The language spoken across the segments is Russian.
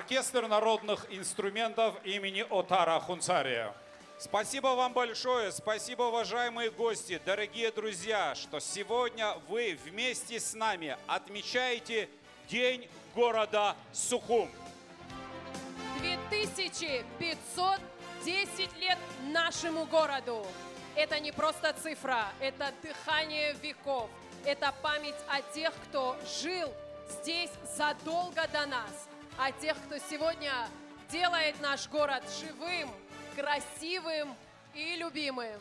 Оркестр народных инструментов имени Отара Хунцария. Спасибо вам большое, спасибо, уважаемые гости, дорогие друзья, что сегодня вы вместе с нами отмечаете День города Сухум. 2510 лет нашему городу. Это не просто цифра, это дыхание веков. Это память о тех, кто жил здесь задолго до нас, о тех, кто сегодня делает наш город живым, красивым и любимым.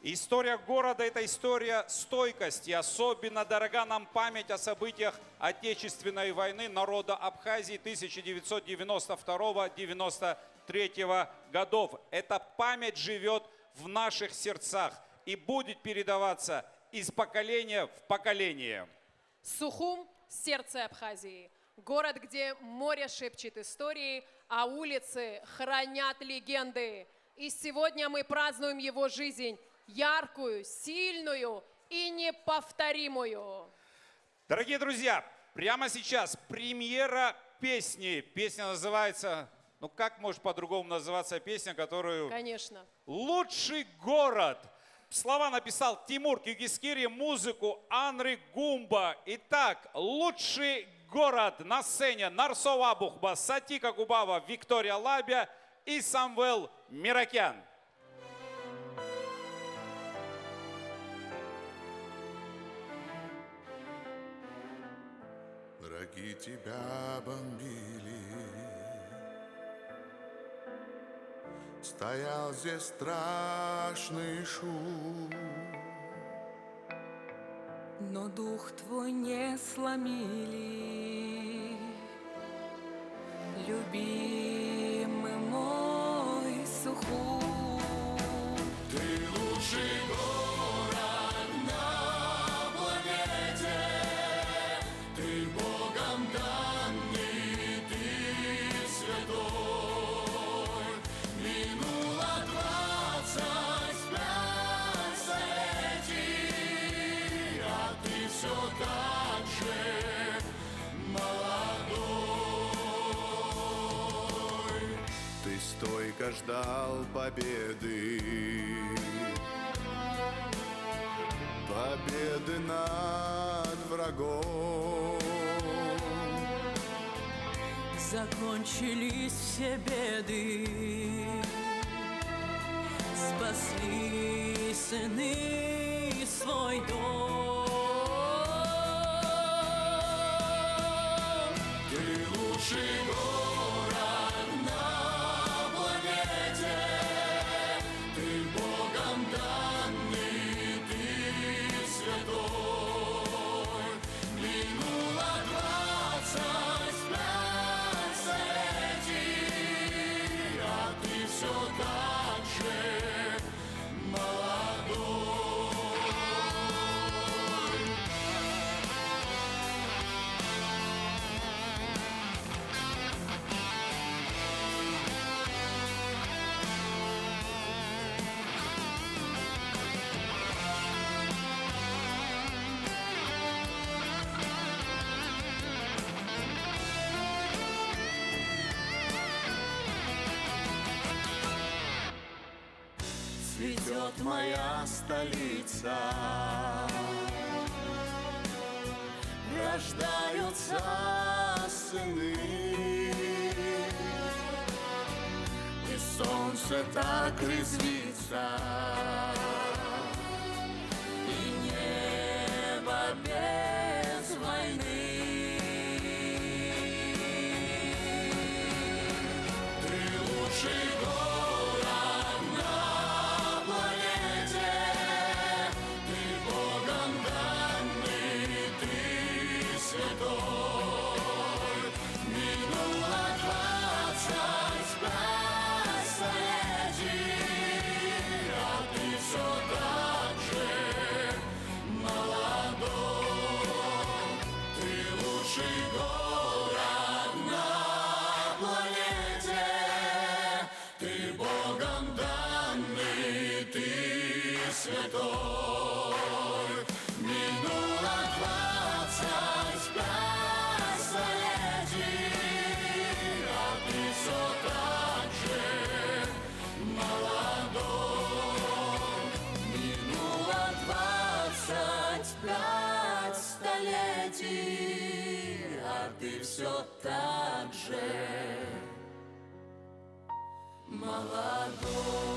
История города – это история стойкости. Особенно дорога нам память о событиях Отечественной войны народа Абхазии 1992-1993 годов. Эта память живет в наших сердцах и будет передаваться из поколения в поколение. Сухум – сердце Абхазии. Город, где море шепчет истории, а улицы хранят легенды. И сегодня мы празднуем его жизнь, яркую, сильную и неповторимую. Дорогие друзья, прямо сейчас премьера песни. Песня называется, ну как может по-другому называться песня, которую... Конечно. «Лучший город». Слова написал Тимур Кюгискири, музыку Анри Гумба. Итак, «Лучший город» на сцене Нарсова Абухба, Сатика Губава, Виктория Лабя и Самвел Миракян. Враги тебя бомбили, стоял здесь страшный шум, но дух твой не сломили, любимый мой Сухум. ты лучший город на планете, ты Богом данный, ты святой. Минуло 25 столетий, а ты все так же молодой. Ты стойко ждал победы, победы над врагом. Закончились все беды, спасли сыны свой дом. Ты лучший город на планете, ты Богом данный, ты святой. Минуло 25 столетий, а ты все так же молодой. Цветет моя столица, рождаются сыны, и солнце так резвится, и небо без войны. Ты лучший город на планете, ты Богом данный, ты святой. Минуло 25 столетий, а ты все так же молодой. Ты лучший город на планете, ты Богом данный, ты святой. Минуло 25 столетий, а ты все так же молодой.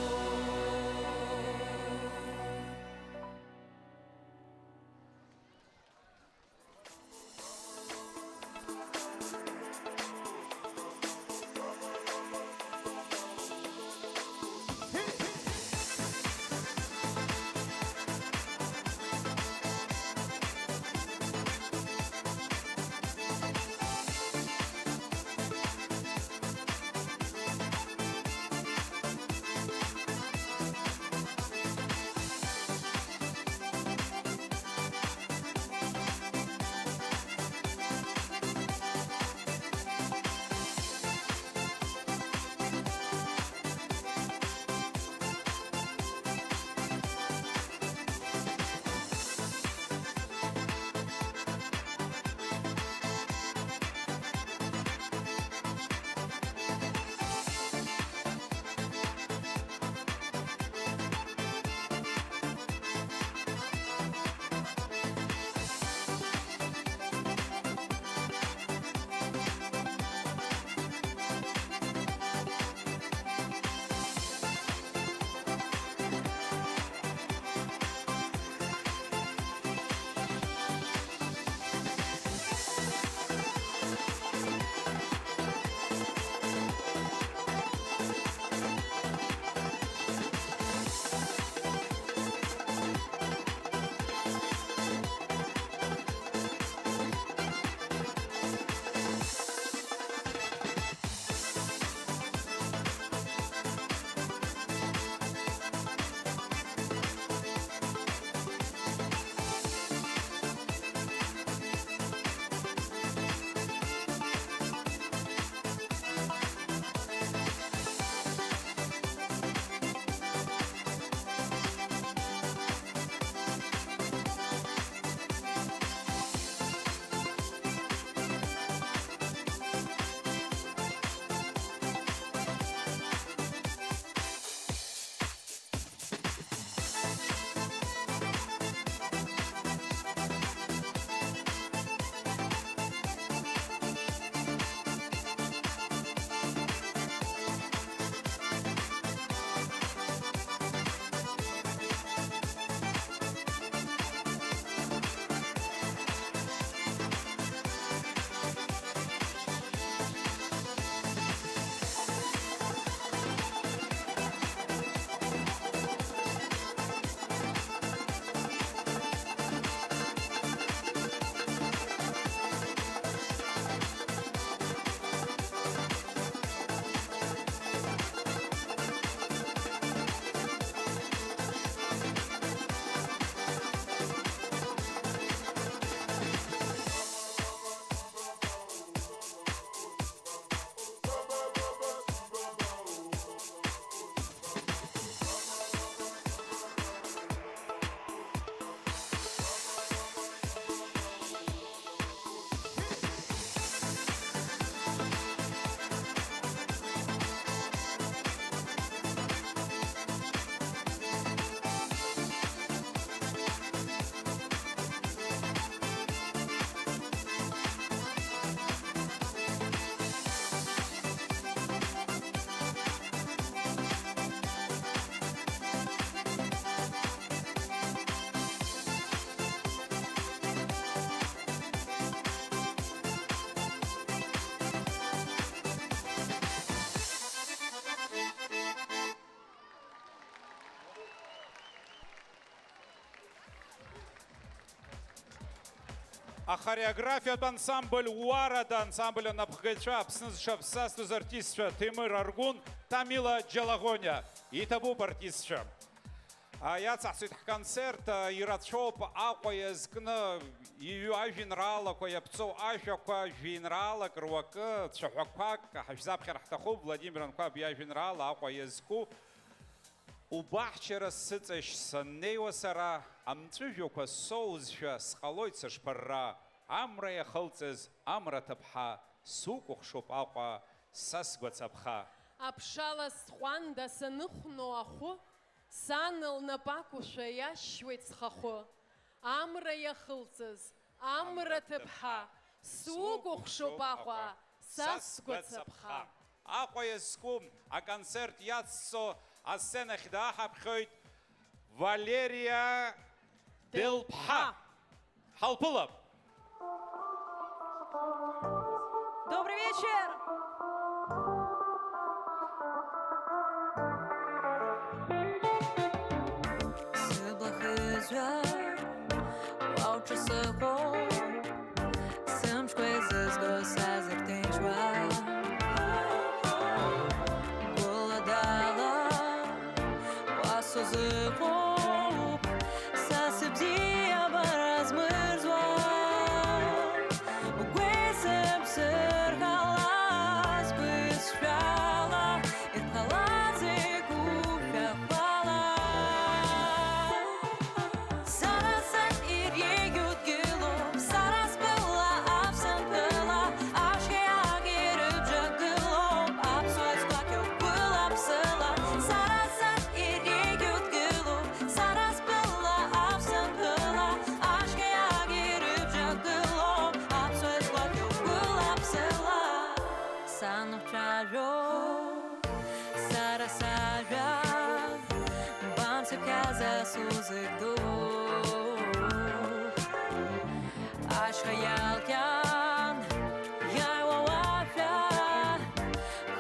А хореографият ансамбль Уарада, ансамбль Напхгача, Пснызшапсастуз артистша Тимыр Аргун, Тамила Джалагоня. И табу артистша. Я цахсит концерт иратшоп акоя зкна ию ажинрала коя пцо ажаква жинрала круака чахакак хажзаб харахтаху Владимир Анква бия жинрала акоя зку убахчера сыцеш саннева сара амцужоква соузша схалойца шпарра амра яхалцез амра табха сукухшоп аква сасгвацабха. Аԥшала схәанда саныхәно ахәы, сан лнапақәушәа иашьуеит схахәы. Амра иахылҵыз, амра ҭыԥҳа, Сугухшупахва, Сасквацапха. Ахоескум, а концерт яцо, а сцена хдаха пхойт Валерия Делпха. Халпулап. Добрый вечер! Somos coisas doces que tens lá. Bola dela, laços de roupa, sabe baras merzoa. O guessa ser galas, besfala, e galas e cupia fala. Sarasat ir yut gülüm, saras bella absent bella, aşke agirip jagılım, absöz bak yok bul absela. Sarasat ir yut gülüm, saras bella absent bella, aşke agirip jagılım, absöz bak yok bul absela. Sanıp çaryok, sarasara, bansı kaza suzık Aşk hayalken Yayla wafya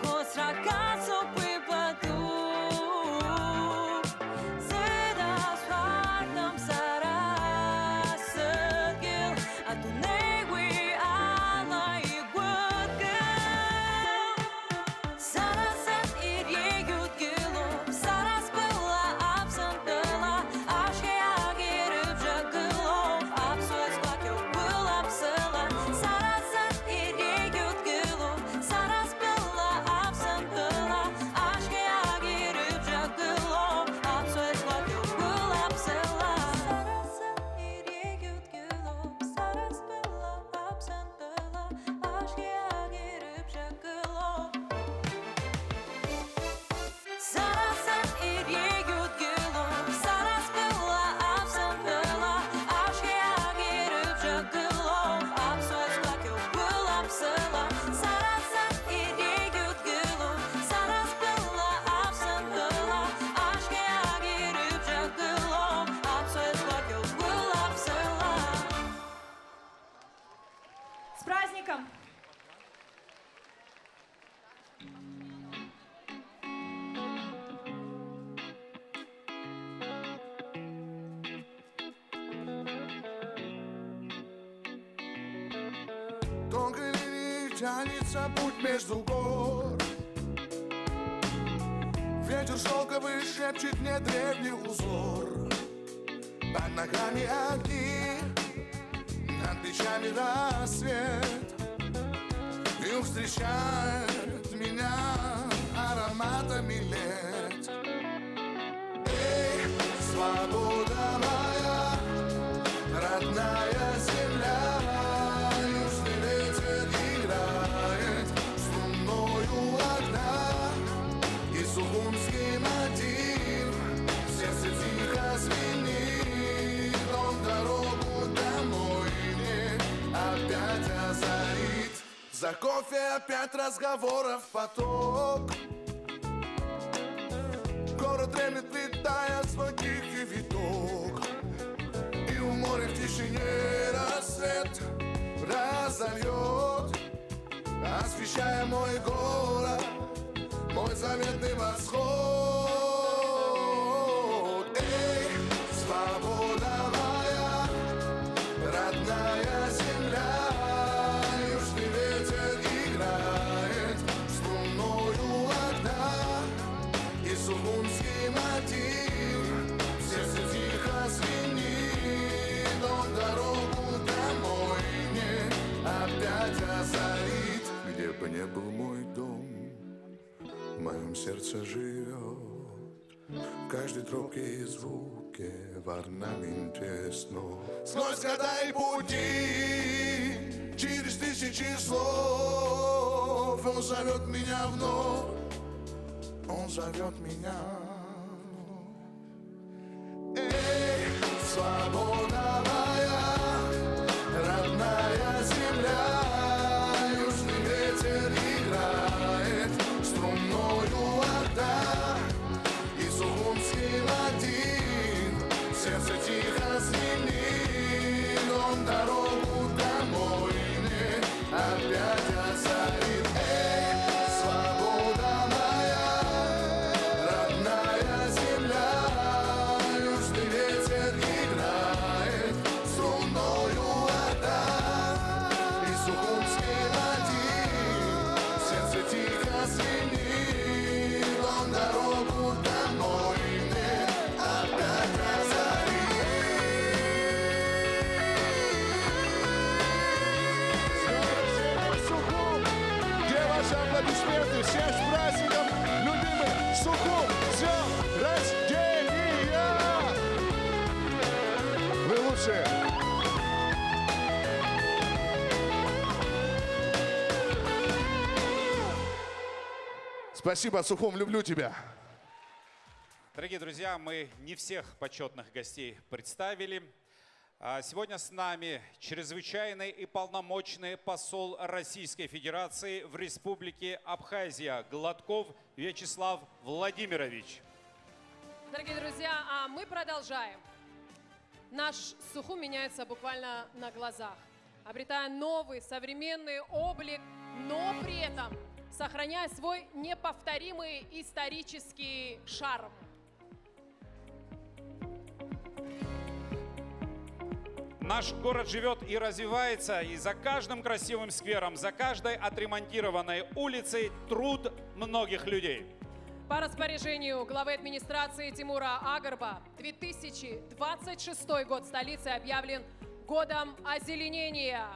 Хостра кацо пипаду Зеда свартам sarasıgil Atu negwi ala igwagil Sarasat irye yutgilum Saras bella absent bella Aşke agirip jagılum Absöz bak yok bul absela Sarasat irye yutgilum Saras bella absent bella Aşke agirip jagılum Absöz bak yok bul absela Sarasat irye yutgilum Saras bella absent bella Aşke agirip jagılum Sarasat irye yutgilum Saras bella absent bella Aşke agirip jagılum Absöz bak yok bul absela Sarasat irye yutgilum Saras bella absent bella Aşke agirip jagılum Absöz bak yok bul absela С праздником! Тонкой линией тянется путь между гор. Ветер шелковый шепчет мне древний узор. Под ногами огни, над плечами рассвет. Юг встречает меня ароматами лет. Эй, свобода моя, родная земля. Южный ветер играет струною огня. И сухумский мотив в сердце тихо звенит. Он дорогу домой мне опять озарит. За кофе опять разговоров поток. Город дремлет, летая свой тихий виток. И у моря в тишине рассвет разольет, освещая мой город, мой заветный восход. Эй, свобода моя, родная земля. Южный ветер играет струною огня. И сухумский мотив в сердце тихо звенит. Он дорогу домой мне опять озарит. Где бы ни был мой дом, в моем сердце живет. В каждой тропке и звуке в орнаменте снов. Сквозь года и пути, через тысячи слов. Он зовет меня вновь, он зовет меня. Эй, свобода моя, родная земля. Спасибо, Сухум, люблю тебя. Дорогие друзья, мы не всех почетных гостей представили. Сегодня с нами чрезвычайный и полномочный посол Российской Федерации в Республике Абхазия Гладков Вячеслав Владимирович. Дорогие друзья, а мы продолжаем. Наш Сухум меняется буквально на глазах, обретая новый современный облик, но при этом сохраняя свой неповторимый исторический шарм. Наш город живет и развивается, и за каждым красивым сквером, за каждой отремонтированной улицей труд многих людей. По распоряжению главы администрации Тимура Агарба 2026 год столицы объявлен годом озеленения.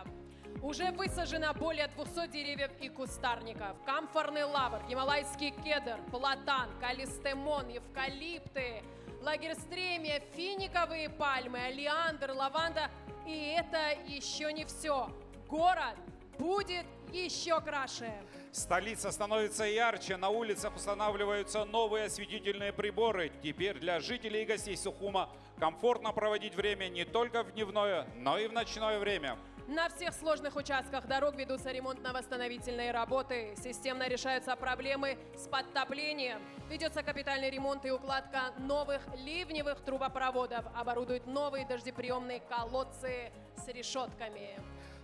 Уже высажено более 200 деревьев и кустарников. Камфорный лавр, гималайский кедр, платан, калистемон, эвкалипты, лагерстремия, финиковые пальмы, олеандр, лаванда. И это еще не все. Город будет еще краше. Столица становится ярче, на улицах устанавливаются новые осветительные приборы. Теперь для жителей и гостей Сухума комфортно проводить время не только в дневное, но и в ночное время. На всех сложных участках дорог ведутся ремонтно-восстановительные работы. Системно решаются проблемы с подтоплением. Ведется капитальный ремонт и укладка новых ливневых трубопроводов. Оборудуют новые дождеприемные колодцы с решетками.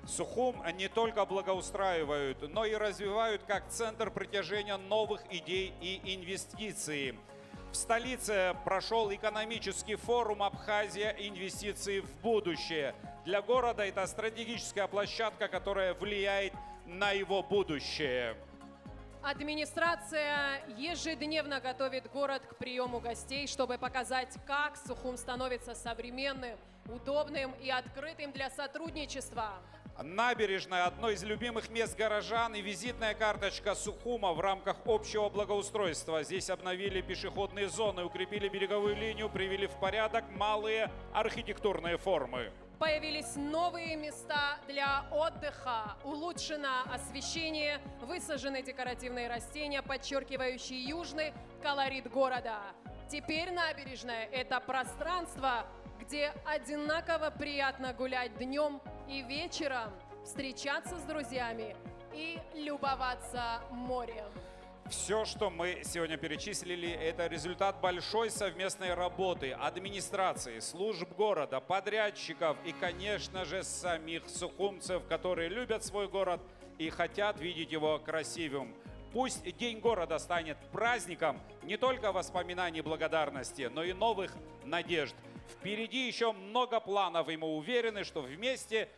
Сухум не только благоустраивают, но и развивают как центр притяжения новых идей и инвестиций. В столице прошел экономический форум «Абхазия. Инвестиции в будущее». Для города это стратегическая площадка, которая влияет на его будущее. Администрация ежедневно готовит город к приему гостей, чтобы показать, как Сухум становится современным, удобным и открытым для сотрудничества. Набережная – одно из любимых мест горожан и визитная карточка Сухума в рамках общего благоустройства. Здесь обновили пешеходные зоны, укрепили береговую линию, привели в порядок малые архитектурные формы. Появились новые места для отдыха, улучшено освещение, высажены декоративные растения, подчеркивающие южный колорит города. Теперь набережная – это пространство, где одинаково приятно гулять днем и вечером, встречаться с друзьями и любоваться морем. Все, что мы сегодня перечислили, это результат большой совместной работы администрации, служб города, подрядчиков и, конечно же, самих сухумцев, которые любят свой город и хотят видеть его красивым. Пусть День города станет праздником не только воспоминаний благодарности, но и новых надежд. Впереди еще много планов, и мы уверены, что вместе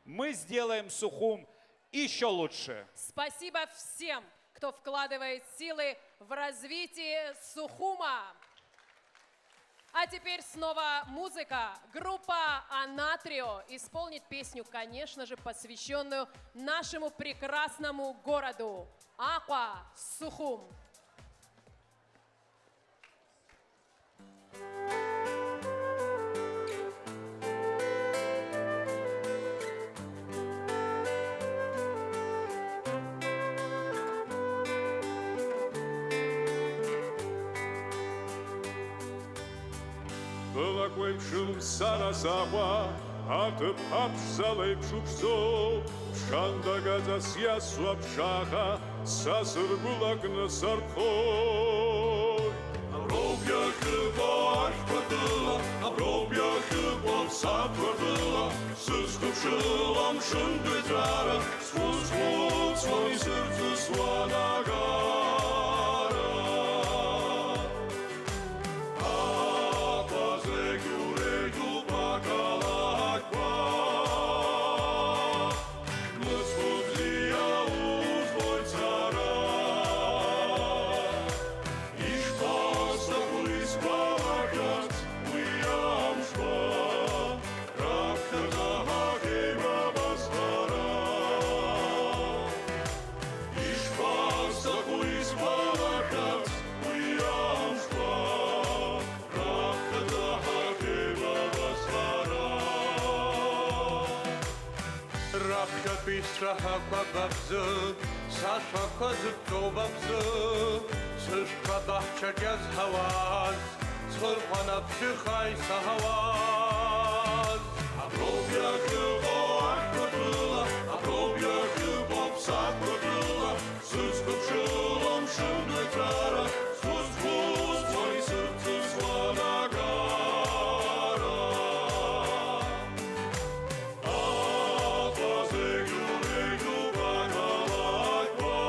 мы сделаем Сухум еще лучше. Спасибо всем, кто вкладывает силы в развитие Сухума. А теперь снова музыка. Группа «Анатрио» исполнит песню, конечно же, посвященную нашему прекрасному городу Аква Сухум. Lăcuim sara sapa, atıp apşalayıp şupso, şanda gaza siyasu apşaha, sasır bulakını sarphoy. Avropya kıvaş patıla, Avropya kıvaş sapırdıla, sıskıp şılam şındı cara, svuz svuz svoj sırtı svana gara. Bistra hakwa babzı, saşa kazık kovabzı, شدح جز هواز صرخنا بشخاي سهواز Aprov yakıbo akkodula, aprov yakıbo psakkodula, Sus kupşulom şundvetara, sus vuz tvoj srcu slana gara. A pozeglu reglu bagalakva,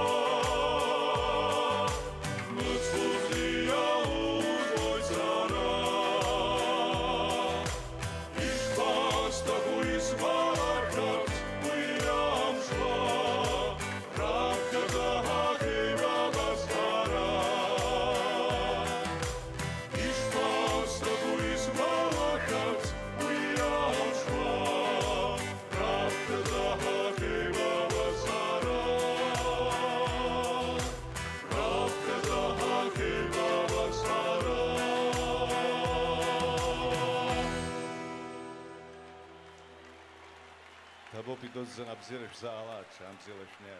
Mıtsuzliya uzvoj strana. Išpastahu izvarkat, ujam šva, Ravka zahakeva vastara. Išpastahu izvarkat, ujam šva, Ravka zahakeva vastara. Ravka zahakeva vastara.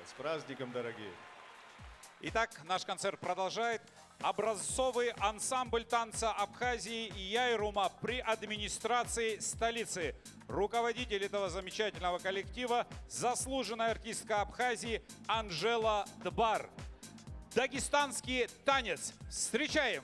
С праздником, дорогие! Итак, наш концерт продолжает. Образцовый ансамбль танца Абхазии Яйрума при администрации столицы. Руководитель этого замечательного коллектива – заслуженная артистка Абхазии Анжела Дбар. Дагестанский танец. Встречаем!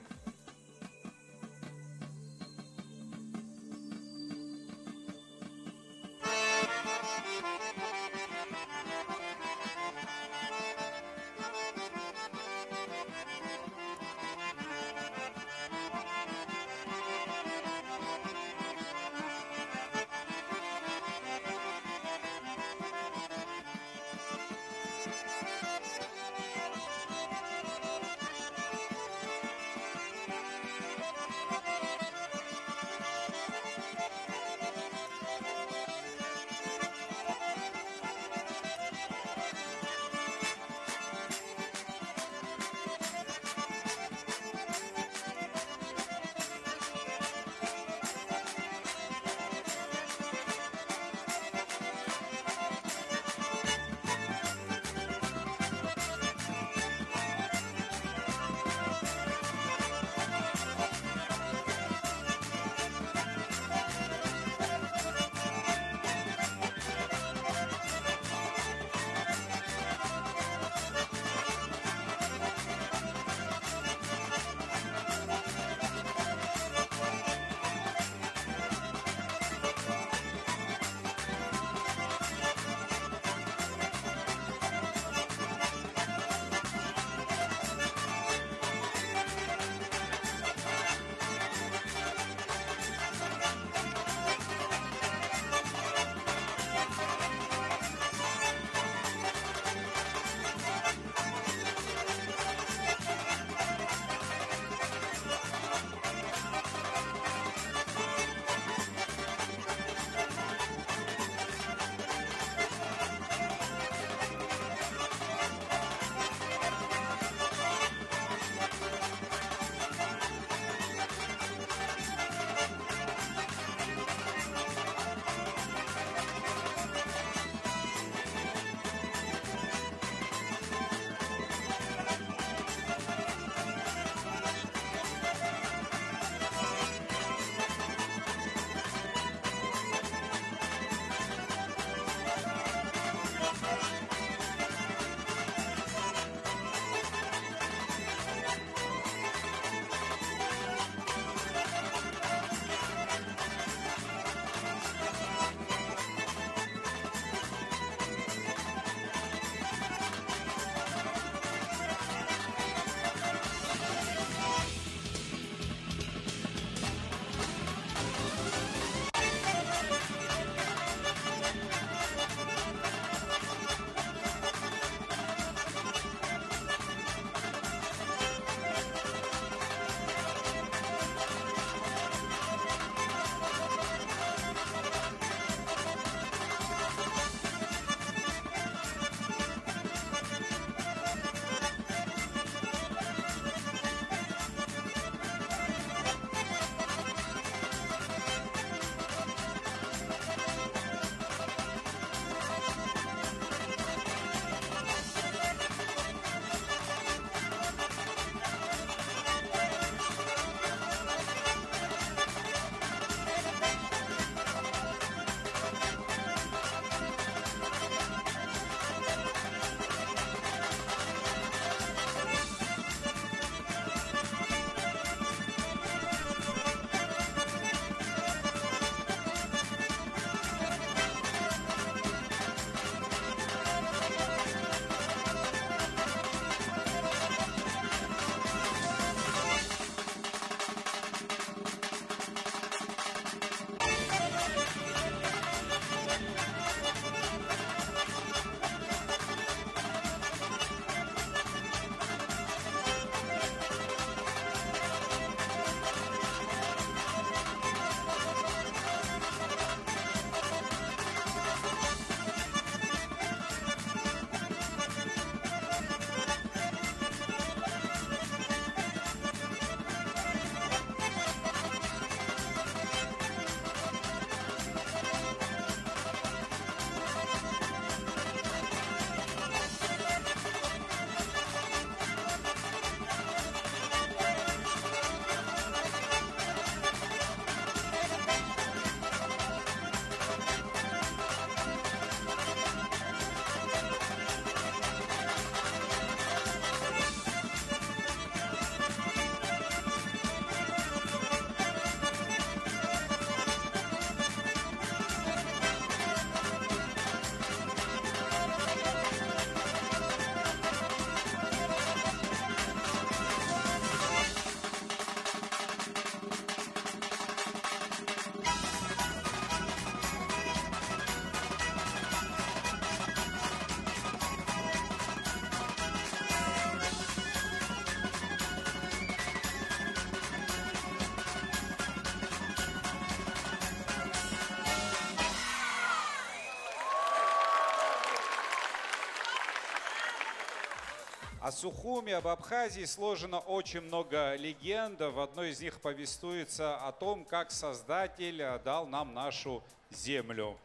О Сухуми, об Абхазии сложено очень много легенд. В одной из них повествуется о том, как Создатель дал нам нашу землю.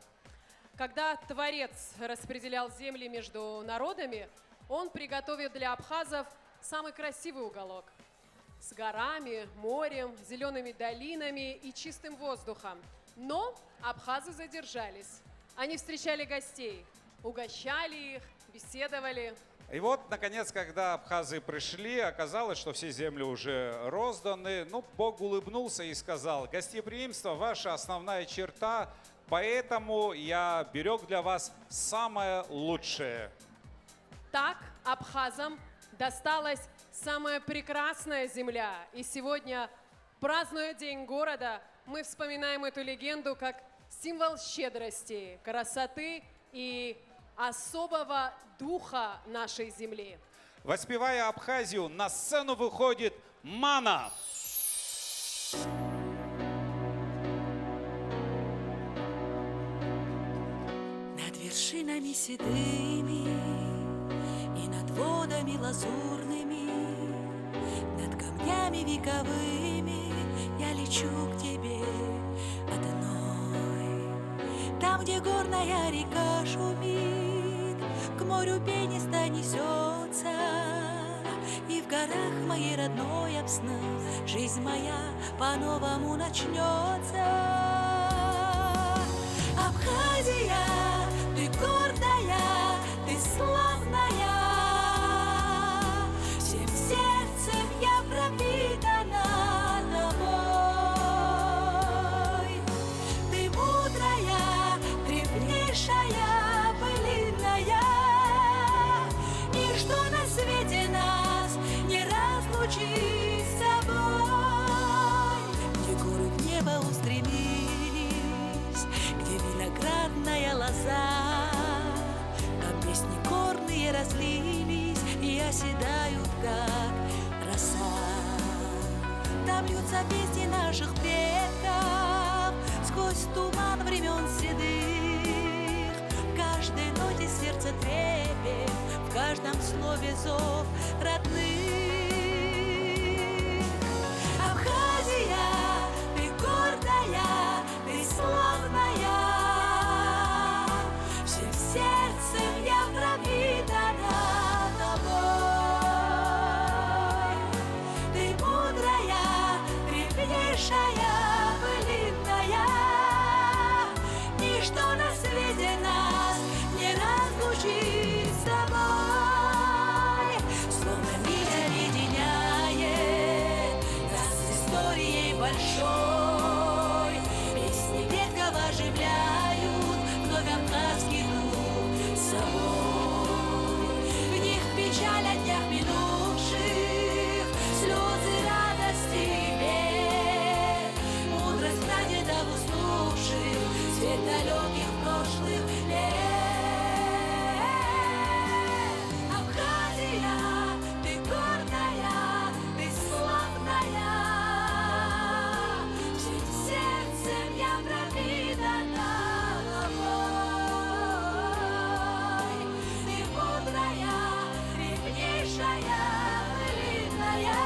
Когда Творец распределял земли между народами, он приготовил для абхазов самый красивый уголок. С горами, морем, зелеными долинами и чистым воздухом. Но абхазы задержались. Они встречали гостей, угощали их, беседовали. И вот, наконец, когда абхазы пришли, оказалось, что все земли уже розданы. Ну, Бог улыбнулся и сказал: гостеприимство – ваша основная черта, поэтому я берег для вас самое лучшее. Так абхазам досталась самая прекрасная земля. И сегодня, празднуя День города, мы вспоминаем эту легенду как символ щедрости, красоты и особого духа нашей земли. Воспевая Абхазию, на сцену выходит Мана. Над вершинами седыми и над водами лазурными, над камнями вековыми я лечу к тебе одной. Там, где горная река шумит, к морю пенисто несется, и в горах моей родной обсна жизнь моя по-новому начнется. Абхазия, ты гордая, ты славная, всем сердцем я пропитана тобой. Ты мудрая, древнейшая, былинная, ничто на свете нас не разлучит с тобой. Где горы в небо устремились, где виноградная лоза, там песни горные разлились и оседают, как роса. Там льются песни наших предков сквозь туман времен седых. В каждой ноте сердце трепет, в каждом слове зов родных. Абхазия, ты гордая, ты славная, всем сердцем я пропитана тобой. Ты мудрая, древнейшая, былинная, ничто на свете нас не разлучит с тобой. Словно нить объединяет нас с историей большой. Песни предков оживляют вновь абхазский дух с собой. В них печаль о днях минувших, слезы радости и бед, мудрость прадедов уснувших, свет далеких прошлых лет. Абхазия, ты гордая, ты славная, всем сердцем я пропитана тобой. Ты мудрая, древнейшая, былинная,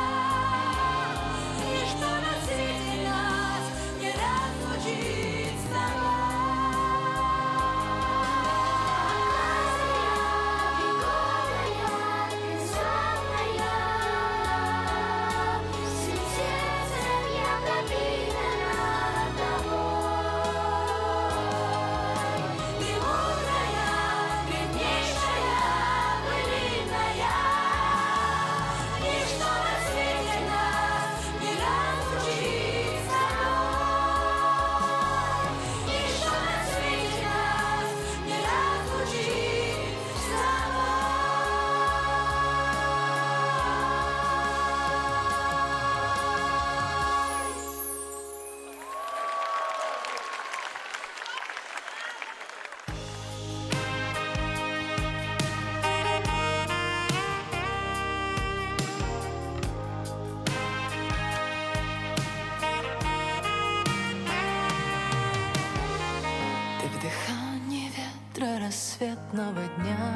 ничто на свете нас не разлучит с тобой. Ты в дыхании ветра рассветного дня,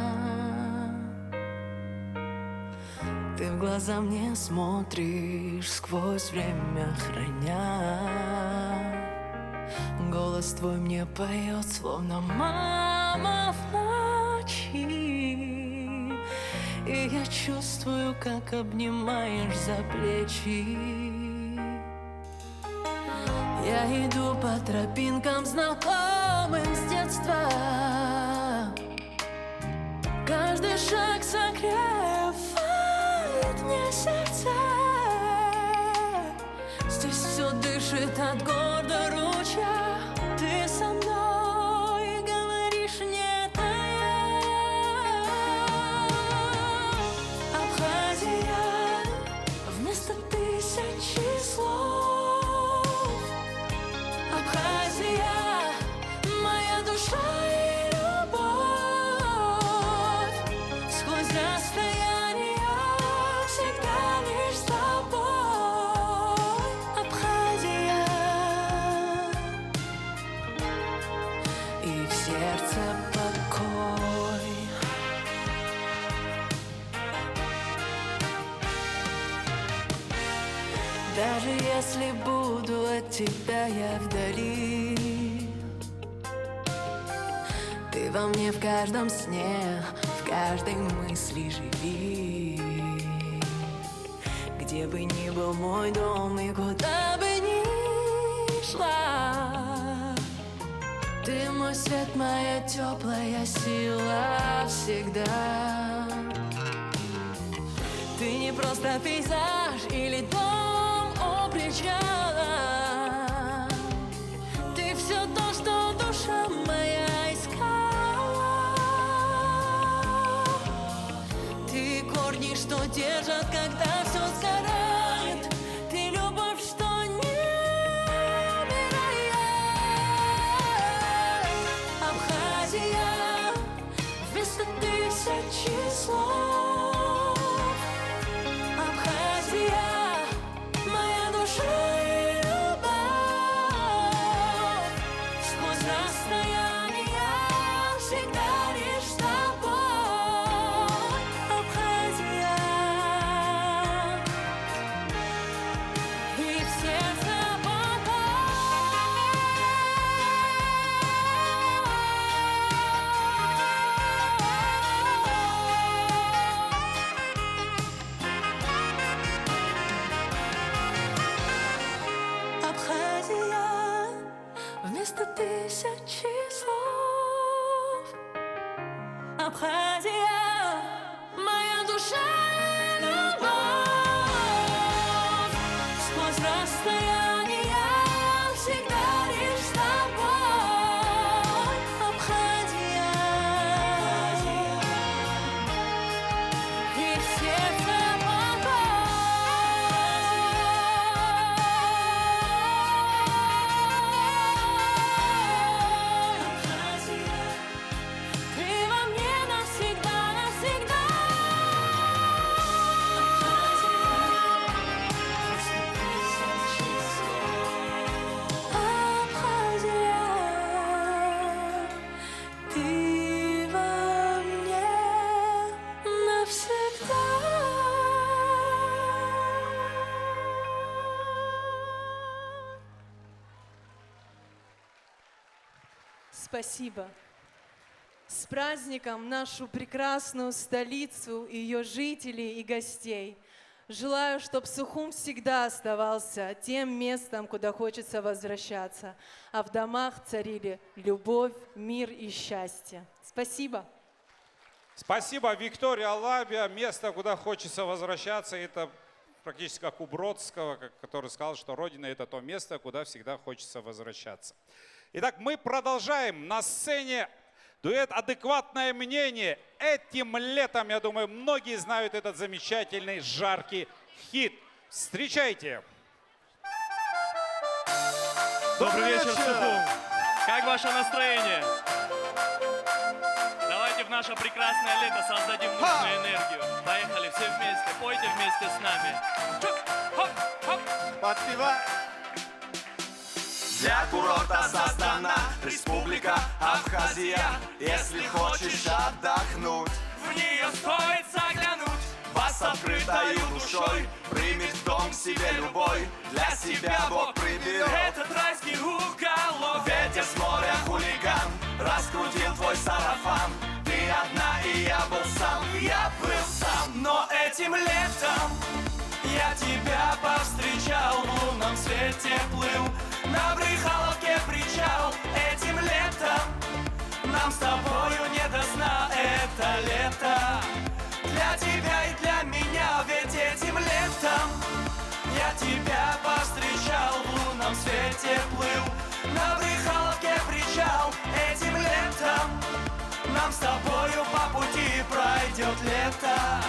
в глаза мне смотришь, сквозь время храня. Голос твой мне поет, словно мама в ночи. И я чувствую, как обнимаешь за плечи. Я иду по тропинкам, знакомым с детства. Каждый шаг согревает мне сердце. Здесь все дышит от города ручья. Ты со мной говоришь не тая. Абхазия вместо тысячи слов. Абхазия, моя душа и любовь. Сквозь расстояние всегда лишь с тобой. Абхазия, и в сердце покой. Даже если буду от тебя я вдали, ты во мне в каждом сне, в каждой мысли живи. Где бы ни был мой дом и куда бы ни шла, ты мой свет, моя теплая сила всегда. Ты не просто пейзаж или дом у причала. Ты все то, что душа моя искала. Ты корни, что держат, когда все сгорает. Ты любовь, что не умирает. Абхазия вместо тысячи слов. Абхазия, моя душа и любовь. Сквозь расстояние всегда лишь с тобой. Абхазия, и в сердце Абхазия вместо тысячи слов. Абхазия, моя душа и любовь. Сквозь расстояние всегда лишь с тобой. Абхазия, и в сердце ты во мне навсегда, навсегда. Абхазия, ты во мне навсегда. Спасибо. С праздником нашу прекрасную столицу, ее жителей и гостей. Желаю, чтобы Сухум всегда оставался тем местом, куда хочется возвращаться, а в домах царили любовь, мир и счастье. Спасибо. Спасибо, Виктория Алабия. Место, куда хочется возвращаться, это практически как у Бродского, который сказал, что Родина — это то место, куда всегда хочется возвращаться. Итак, мы продолжаем. На сцене дуэт «Адекватное мнение». Этим летом, я думаю, многие знают этот замечательный, жаркий хит. Встречайте! Добрый вечер, Сухум! Как ваше настроение? Давайте в наше прекрасное лето создадим нужную энергию. Поехали все вместе, пойте вместе с нами. Подпевай! Для курорта создана Республика Абхазия. Если хочешь отдохнуть, В нее стоит заглянуть. вас с открытой душой примет в дом себе любой. Для себя Бог приберет Этот райский уголок. ветер с моря хулиган раскрутил твой сарафан. Ты одна и я был сам, я был сам. Но этим летом я тебя повстречал, в лунном свете плыл, на Брыхаловке причал. Этим летом нам с тобою не до сна, это лето для тебя и для меня. Ведь этим летом я тебя повстречал, в лунном свете плыл, на Брыхаловке причал. Этим летом нам с тобою по пути пройдет лето.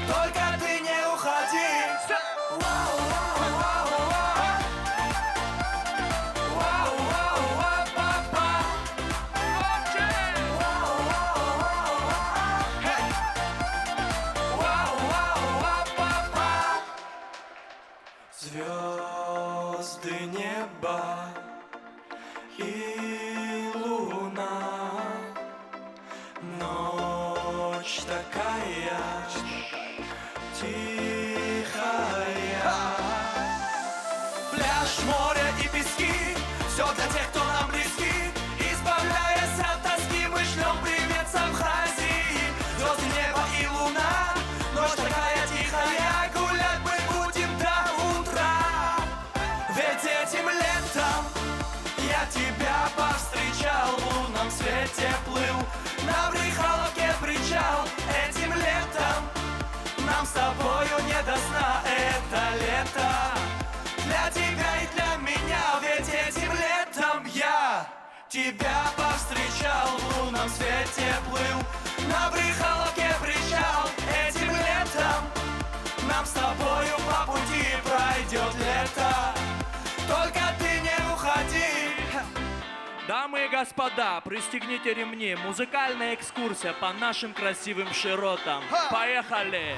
Только ты не уходи. Звезды неба и луна, ночь такая тихая. Пляж, море и пески, все для тех, кто нам близки. Избавляясь от тоски, мы шлем привет с Абхазии. Звезды неба и луна, ночь такая тихая, гулять мы будем до утра. Ведь этим летом я тебя повстречал, в лунном свете плыл, на Брыхаловке причал. Этим летом нам с тобою не до сна, это лето для тебя и для меня. Ведь этим летом я тебя повстречал, в лунном свете плыл, на Брыхаловке причал. Этим летом нам с тобою по пути пройдет лето. Только ты не уходи. Дамы и господа, пристегните ремни. Музыкальная экскурсия по нашим красивым широтам. Поехали!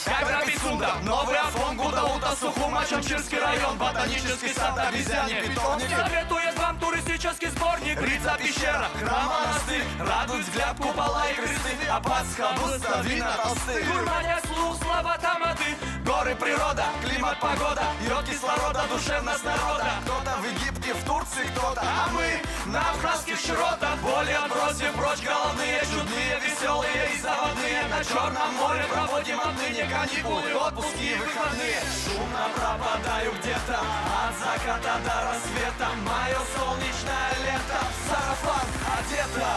Как Пицунда, новый Афон, Гудаута, Сухума, Чамчирский район, ботанический сад, обезьяний питомник. Советует вам туристический сборник. Рица, пещера, храм, монастырь, радует взгляд, купола и кресты. Аббатская Буста, вина, толстые. Гурманя, слух, слова, тамады. Горы, природа, климат, погода, йод кислорода, душевность народа. Кто-то в Египте, в Турции, кто-то, а мы на абхазских широтах. Боли отбросим прочь, головные, чудные, веселые и заводные. На Черном море проводим отныне каникулы, отпуски и выходные. Шумно пропадаю где-то от заката до рассвета. Мое солнечное лето, в сарафан одета.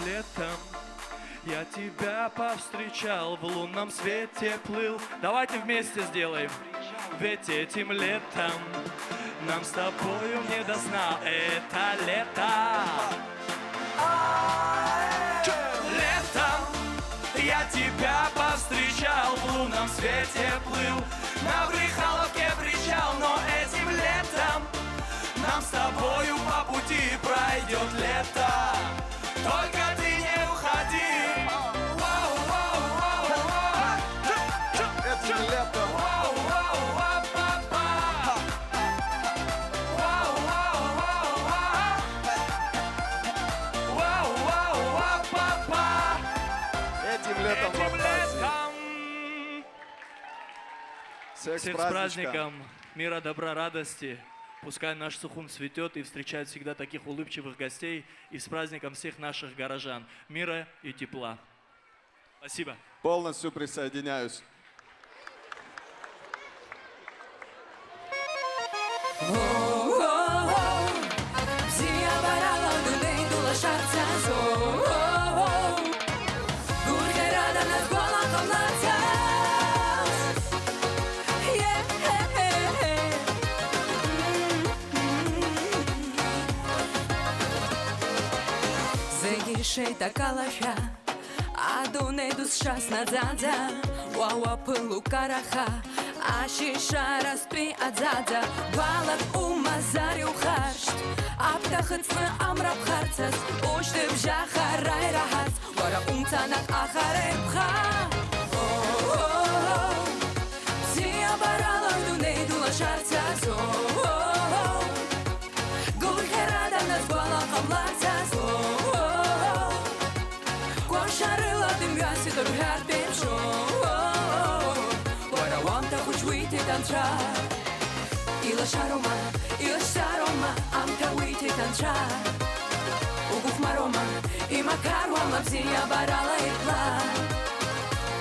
Летом я тебя повстречал, в лунном свете плыл. Давайте вместе сделаем. Ведь этим летом нам с тобою не до сна, это лето. Летом я тебя повстречал, в лунном свете плыл, на Брыхаловке причал. Но этим летом нам с тобою по пути пройдет лето. Только ты не уходи. Этим летом Этим летом в Абхазии. Всех Всех с праздником, мира, добра, радости. Пускай наш Сухум цветет и встречает всегда таких улыбчивых гостей. И с праздником всех наших горожан. Мира и тепла. Спасибо. Полностью присоединяюсь. Шейта калаша, адуне душас надзадза, уауа пылу караха, ашиша распи адзадза, балак умазарю хашт, аптахыцны амрап харцас, уштып жахарай рахац, вара умтанак ахарепха. Зия барала дуне дулашарца зо, гулхерада нас бала камларца зо. Шарила дым гаси, только пепшо. танца. Ila Sharoma, ila Sharoma, am ta uite tanța. Uguf maroma, ima karoma, bzia barala irla.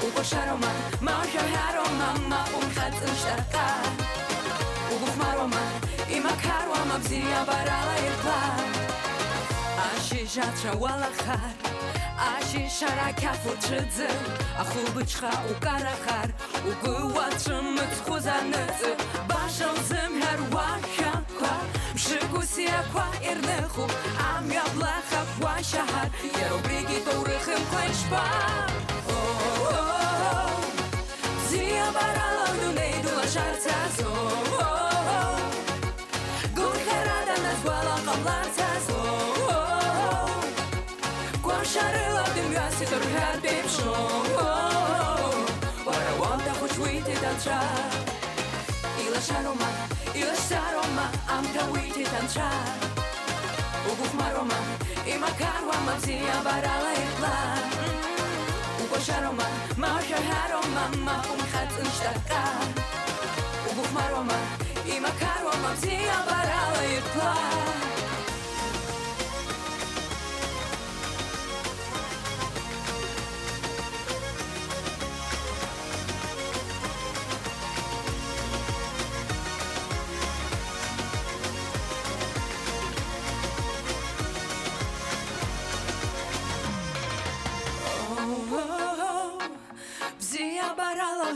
Ugo Sharoma, maja haroma, ma umkhat înștarca. Uguf maroma, ima karoma, bzia barala irla. Ashi jatra walachar, ashi sharaka futrıdzı. Аху бычха укарахар, угуатшым мыцхузанıцı. Başım zımher вашаква, mşıgusiyakva irnıху. Am yablaha вашahar, yerobrigi tourıхым kwenşpa. Zia barala dunei dulaşarca zo. Gurherada nazvala kamlarca zo. Шарила дымяси торгат пепшо. Варавонта хоч вийти танча. Іла шарома, іла шарома, амка вийти танча. Угуф марома, і макарва мавзія барала іркла. Уго шарома, маша харома, мапум хат інштака. Угуф марома, і макарва мавзія барала іркла.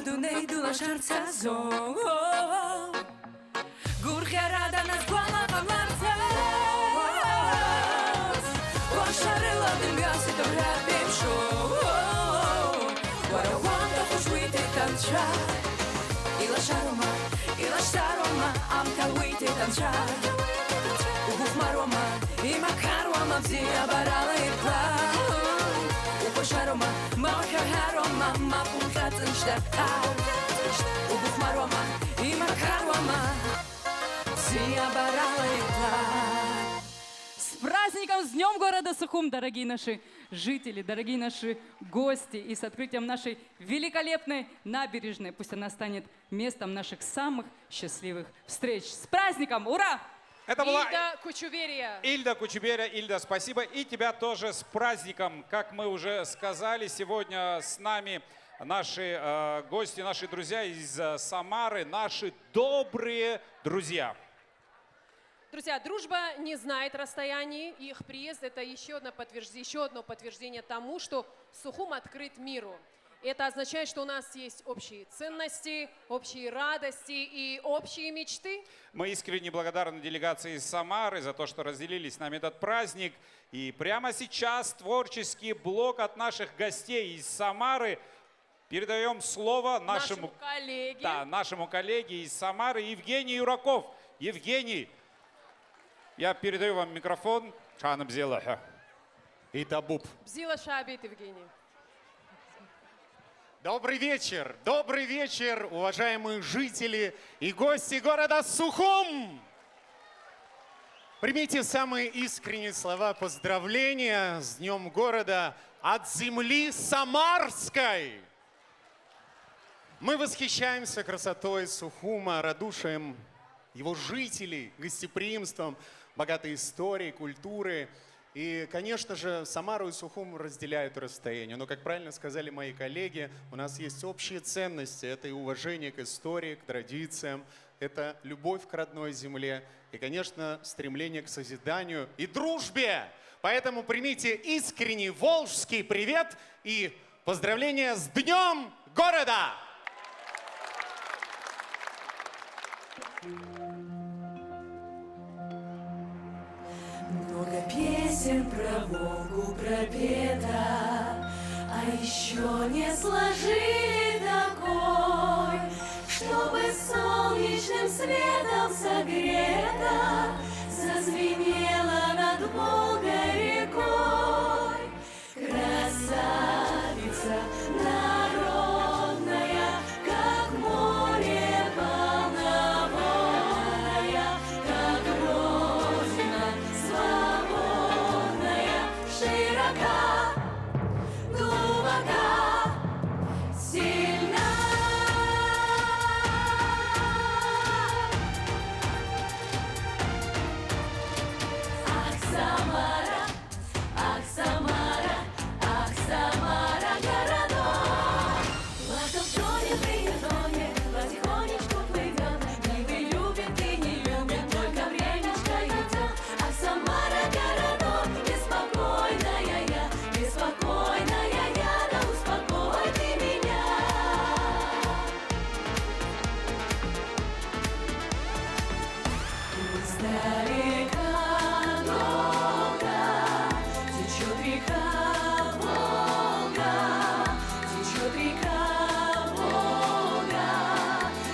Dunei dulaşarca zo. Gurherada nazvala kamlarca. Koşarıla dımyası torgat pepşo. Varavanda hoş vite tança. Ila şaroma, amta vite tança. Uguf maroma, ima karvama bzia barala irkla. Шарома, маха харома, мапум хатынштака. Угуф марома, и макарома, зия барала икла. С праздником, с Днем города Сухум, дорогие наши жители, дорогие наши гости, и с открытием нашей великолепной набережной. Пусть она станет местом наших самых счастливых встреч. С праздником! Ура! Это была Ильда Кучуберия. Ильда Кучуберия. Ильда, спасибо. И тебя тоже с праздником. Как мы уже сказали, сегодня с нами наши гости, наши друзья из Самары, наши добрые друзья. Друзья, дружба не знает расстояний. Их приезд – это еще одно подтверждение тому, что Сухум открыт миру. Это означает, что у нас есть общие ценности, общие радости и общие мечты. Мы искренне благодарны делегации из Самары за то, что разделили с нами этот праздник. И прямо сейчас творческий блок от наших гостей из Самары. Передаем слово нашему коллеге. Да, нашему коллеге из Самары Евгений Юраков. Евгений, я передаю вам микрофон. Чаным Бзилаха. И табуб. Бзила Шабит, Евгений. Добрый вечер, уважаемые жители и гости города Сухум! Примите самые искренние слова поздравления с Днем города от земли Самарской! Мы восхищаемся красотой Сухума, радушием его жителей, гостеприимством, богатой историей, культуры. И, конечно же, Самару и Сухум разделяют расстояние. Но, как правильно сказали мои коллеги, у нас есть общие ценности. Это и уважение к истории, к традициям, это любовь к родной земле и, конечно, стремление к созиданию и дружбе. Поэтому примите искренний волжский привет и поздравления с Днем города! Много песен про Волгу пропета, а еще не сложили такой, чтобы солнечным светом согрета зазвенела над Волгой рекой. Красавица народная, как море полноводная, как родина свободная, широка, глубока, сильна. Издалека долго течет река Волга, течет река Волга,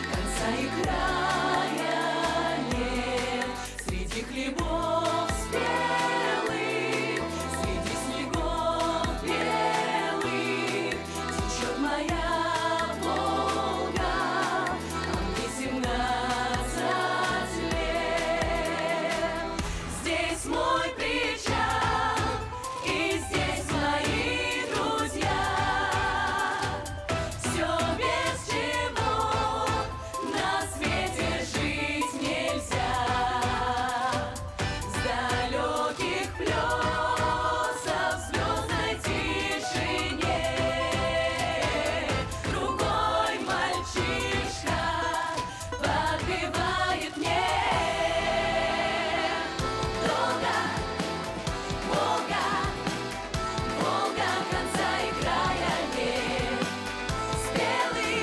конца и края нет. Среди хлебов спелых, среди снегов белых течет моя Волга, а мне 17 лет. Здесь мой причал, и здесь мои друзья. Все, без чего на свете жить нельзя. С далеких плесов в звездной тишине другой мальчишка подпевает мне. Долго, Волга, Волга, конца и края нет. Спелый,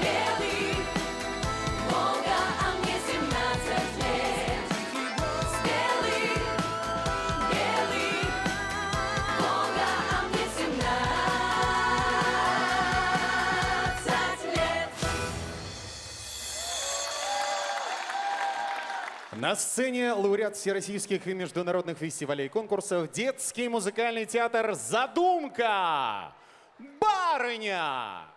белый, Волга, а мне 17 лет. Спелый, белый, Волга, а мне 17 лет. На сцене лауреат всероссийских и международных фестивалей и конкурсов детский музыкальный театр «Задумка». Барыня!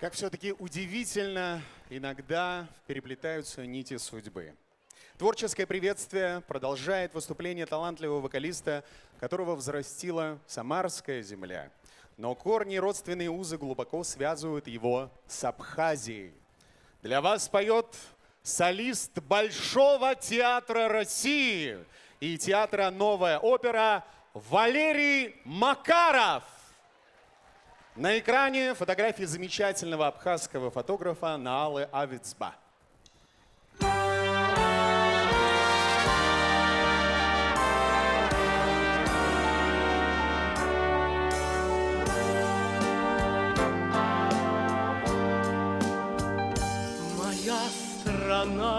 Как все-таки удивительно иногда переплетаются нити судьбы. Творческое приветствие продолжает выступление талантливого вокалиста, которого взрастила Самарская земля. Но корни и родственные узы глубоко связывают его с Абхазией. Для вас поет солист Большого театра России и театра «Новая опера» Валерий Макаров. На экране фотографии замечательного абхазского фотографа Наалы Авицба. Моя страна,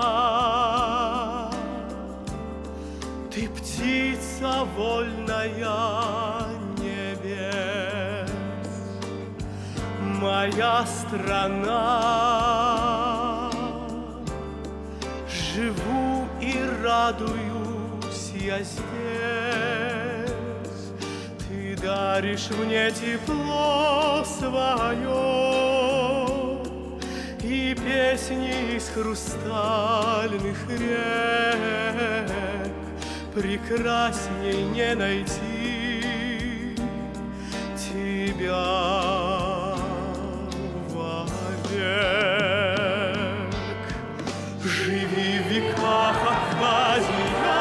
ты птица вольная небес. Моя страна, живу и радуюсь я здесь. Ты даришь мне тепло свое и песни из хрустальных рек. Прекрасней не найти тебя вовек. Живи в веках, Абхазия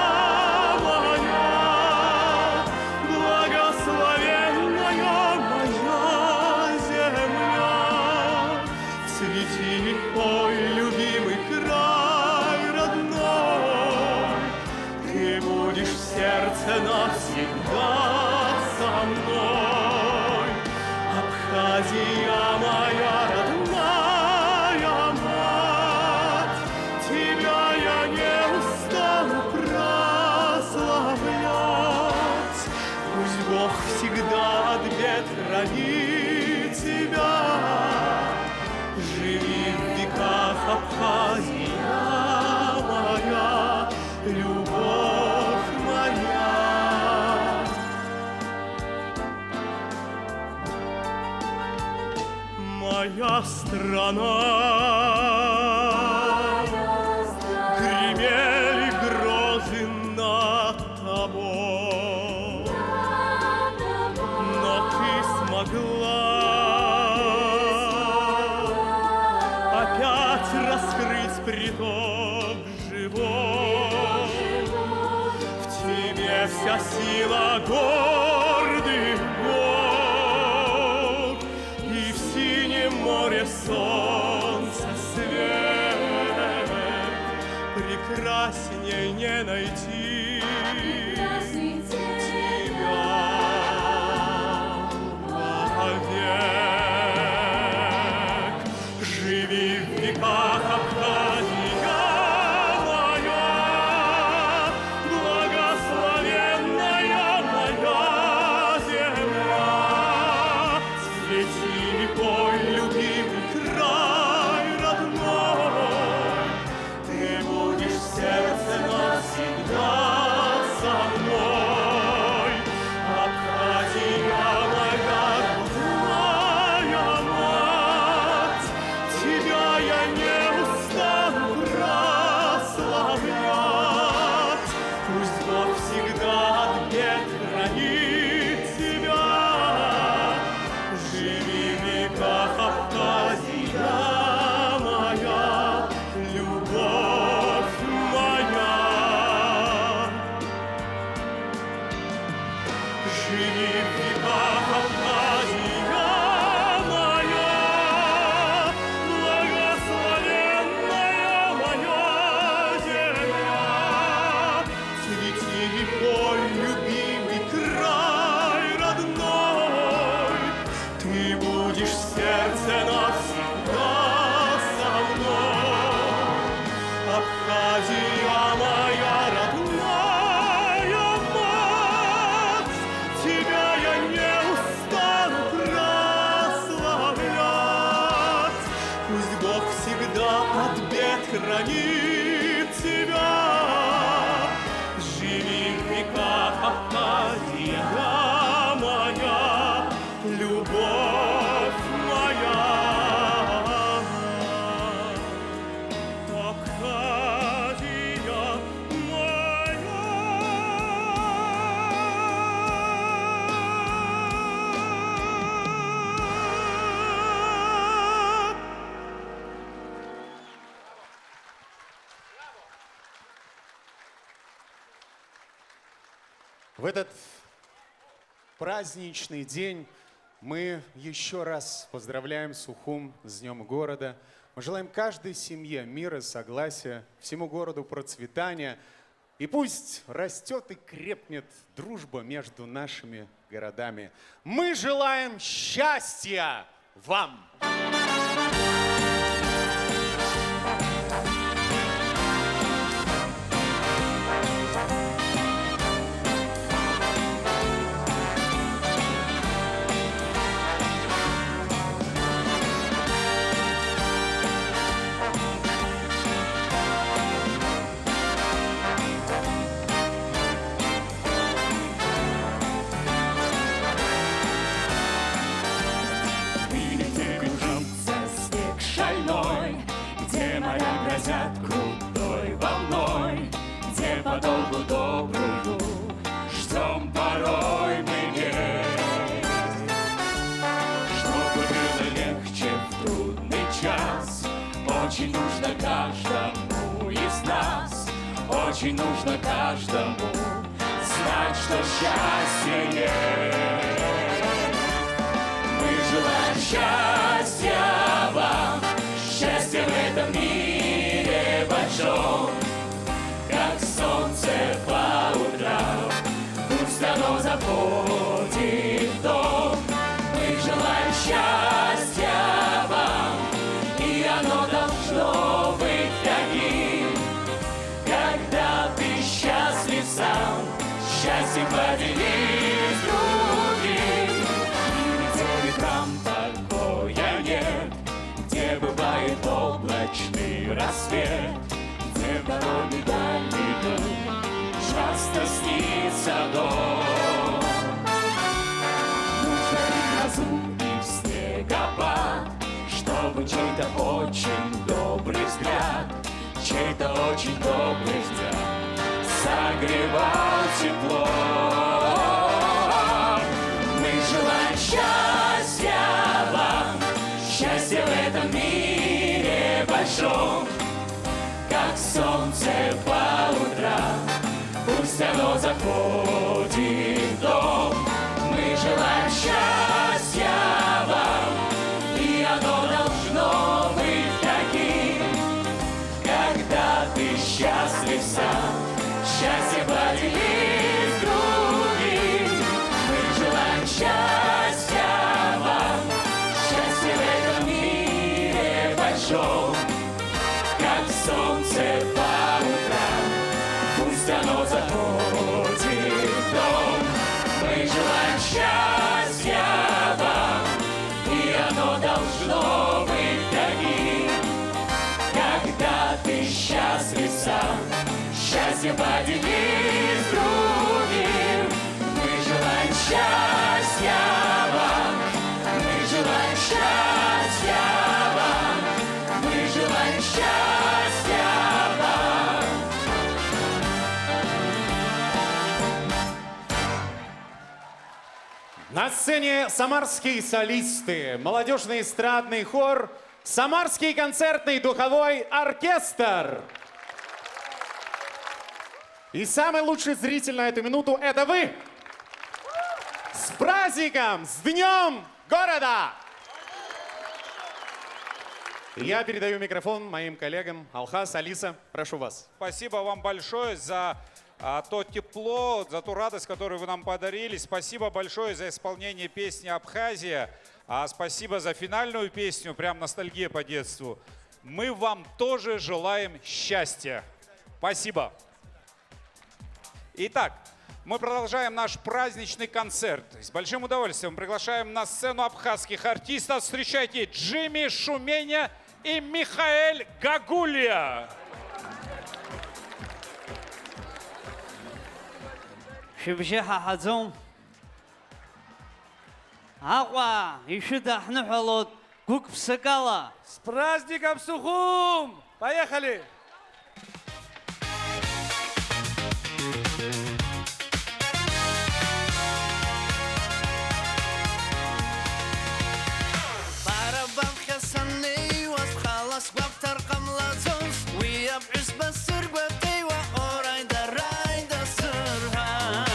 моя, благословенная моя земля. Цвети, ой, любимый край родной, ты будешь в сердце навсегда со мной. Абхазия моя родная мать, тебя я не устану прославлять. Пусть Бог всегда от бед хранит тебя. Живи в веках, Абхазия моя, любовь моя. Моя страна, гремели грозы над тобой, но ты смогла опять раскрыть приток живой. В тебе вся сила гордых гор, и в синем море солнца свет. Прекрасней не найти тебя вовек. Живи в веках, Абхазия моя, благословенная моя земля. Цвети, пой, любимый край родной, ты будешь в сердце навсегда со мной. Абхазия моя родная мать, тебя я не устану прославлять. Пусть Бог всегда от бед хранит тебя. Живи в веках, Абхазия моя, любовь моя. Живи в веках, Абхазия моя, благословенная моя земля. Цвети, пой, любимый край родной, ты будешь в сердце навсегда со мной. Абхазия моя родная мать, тебя я не устану прославлять. Пусть Бог всегда от бед хранит тебя. Живи в веках, Абхазия моя, любовь моя. В этот праздничный день мы еще раз поздравляем Сухум с Днем города. Мы желаем каждой семье мира, согласия, всему городу процветания. И пусть растет и крепнет дружба между нашими городами. Мы желаем счастья вам! Грозят крутой волной, где подолгу добрую ждем порой мы весть. Чтобы было легче в трудный час, очень нужно каждому из нас, очень нужно каждому знать, что счастье есть. Мы желаем счастья вам, счастья в этом мире большом, как солнце по утрам, пусть оно заходит в дом. Мы желаем счастья вам, и оно должно быть таким, когда ты счастлив сам, счастьем поделись с другим. Где ветрам покоя нет, где бывает облачный рассвет, где в дороге дальней часто снится дом. Нужно и грозу, и снегопад, чтобы чей-то очень добрый взгляд, чей-то очень добрый взгляд согревал тепло. Мы желаем счастья вам, счастье в этом мире большом, как солнце по утрам, пусть оно заходит в дом. Мы желаем счастья вам, и оно должно быть таким, когда ты счастлив сам, счастье поделись с другим. Мы желаем счастья вам, счастье в этом мире большом, как солнце по утрам, пусть оно заходит в дом. Мы желаем счастья вам, и оно должно быть таким, когда ты счастлив сам, счастье поделись с другим. Мы желаем счастья вам, мы желаем счастья вам, мы желаем счастья вам. На сцене самарские солисты, молодежный эстрадный хор, Самарский концертный духовой оркестр. И самый лучший зритель на эту минуту — это вы! С праздником! С Днем города! Я передаю микрофон моим коллегам. Алхас, Алиса, прошу вас. Спасибо вам большое за то тепло, за ту радость, которую вы нам подарили. Спасибо большое за исполнение песни «Абхазия». Спасибо за финальную песню, прям ностальгия по детству. Мы вам тоже желаем счастья. Спасибо. Итак, мы продолжаем наш праздничный концерт. С большим удовольствием приглашаем на сцену абхазских артистов. Встречайте Джимми Шуменя и Михаэль Гагулья. شبشيحة حزوم أقوى يشد احنا حلوت كوك بسكالة. С праздником, Сухум! Поехали! Барабан хасаны вас халас ваптар камлазос we up is basur батей ва орай да рай да сурха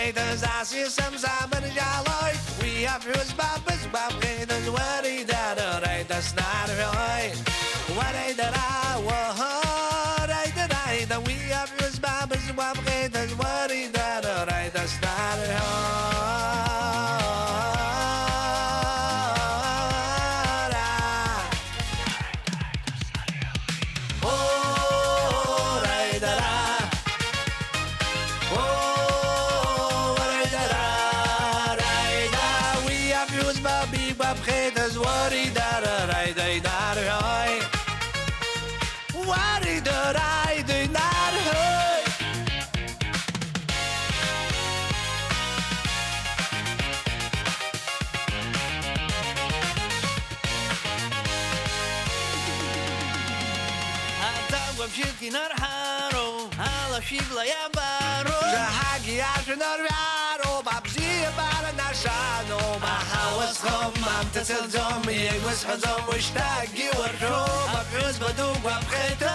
Haters, I see some Simon Jaloi. We have who's Babbas, Bab haters, what he did, right? That's not right. What I did, I what I did, I that we have who's Babbas, Bab haters, what he did, right? That's not right. Oh, right, right. Oh, right, right. We have used Bobby Bob haters, what he did, right, right. What he did, I did not hurt. وبشكي نرحارو على شيبلا يا بارو Жахаги аж нарвяро, бабзи бара нашано, махавас хом, мамта садзом, егвас хазом, уштаги варжо, бабюз баду бабхета.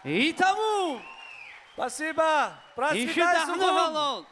И тому Спасибо. Праздник еще Ай-Сухум. дохну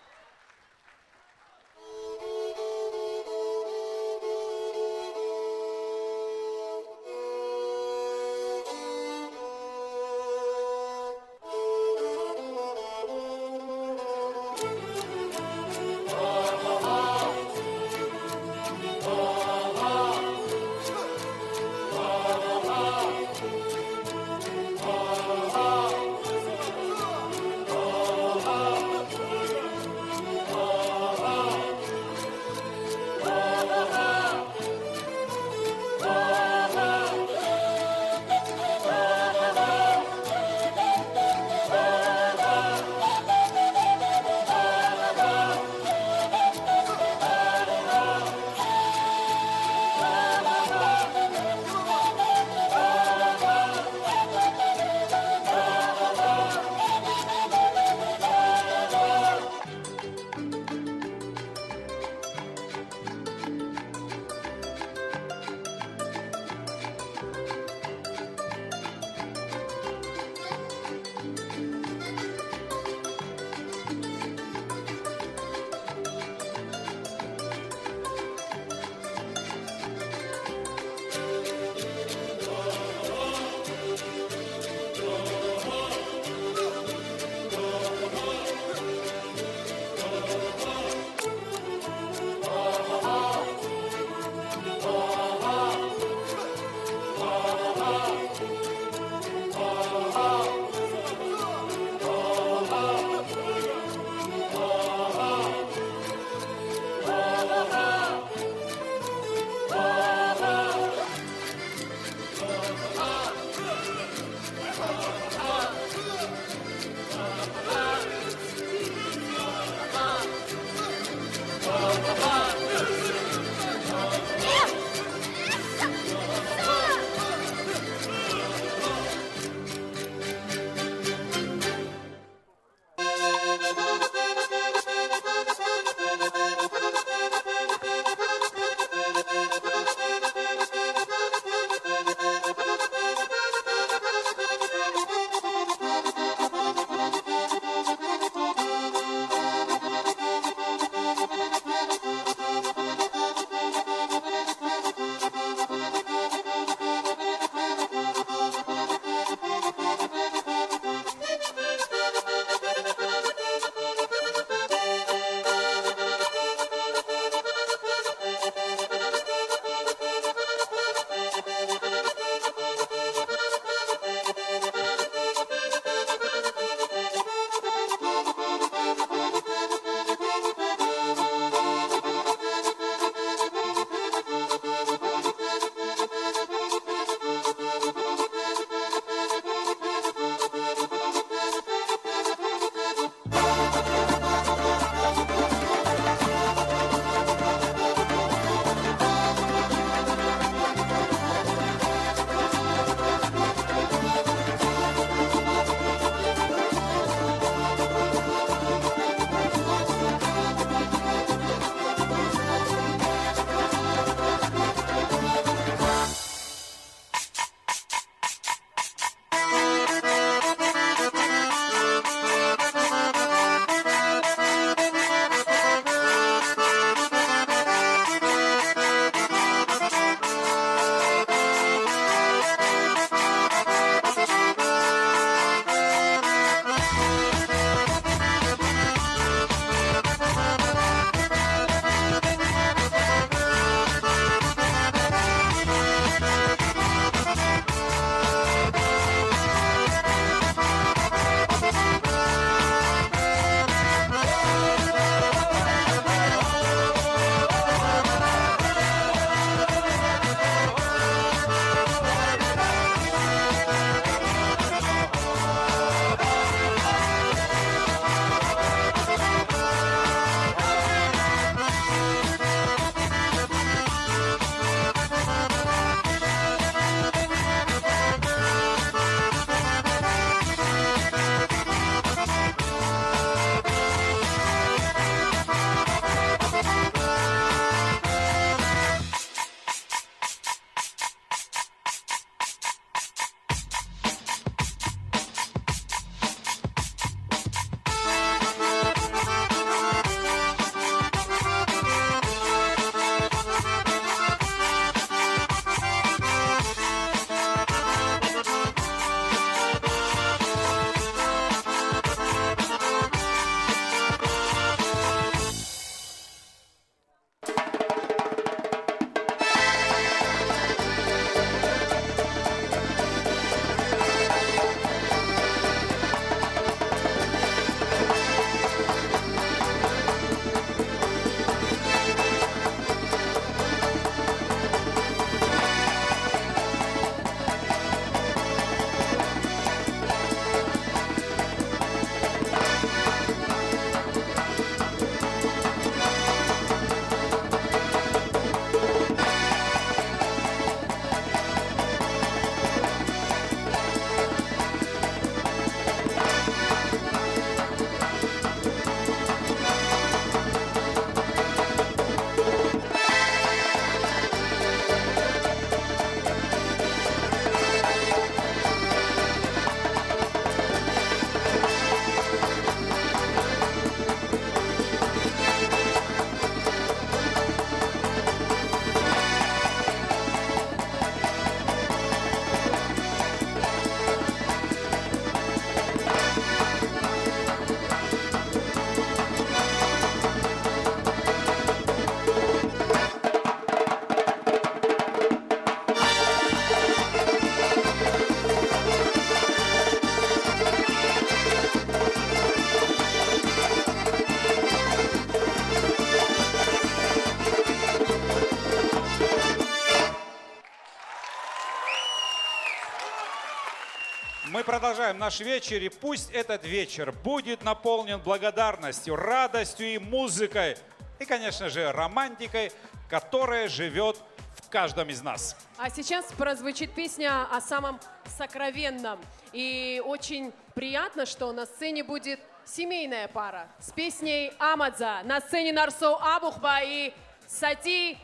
продолжаем наш вечер, и пусть этот вечер будет наполнен благодарностью, радостью и музыкой, и, конечно же, романтикой, которая живет в каждом из нас. А сейчас прозвучит песня о самом сокровенном. И очень приятно, что на сцене будет семейная пара с песней «Амадза». На сцене Нарсоу Абухба и Сати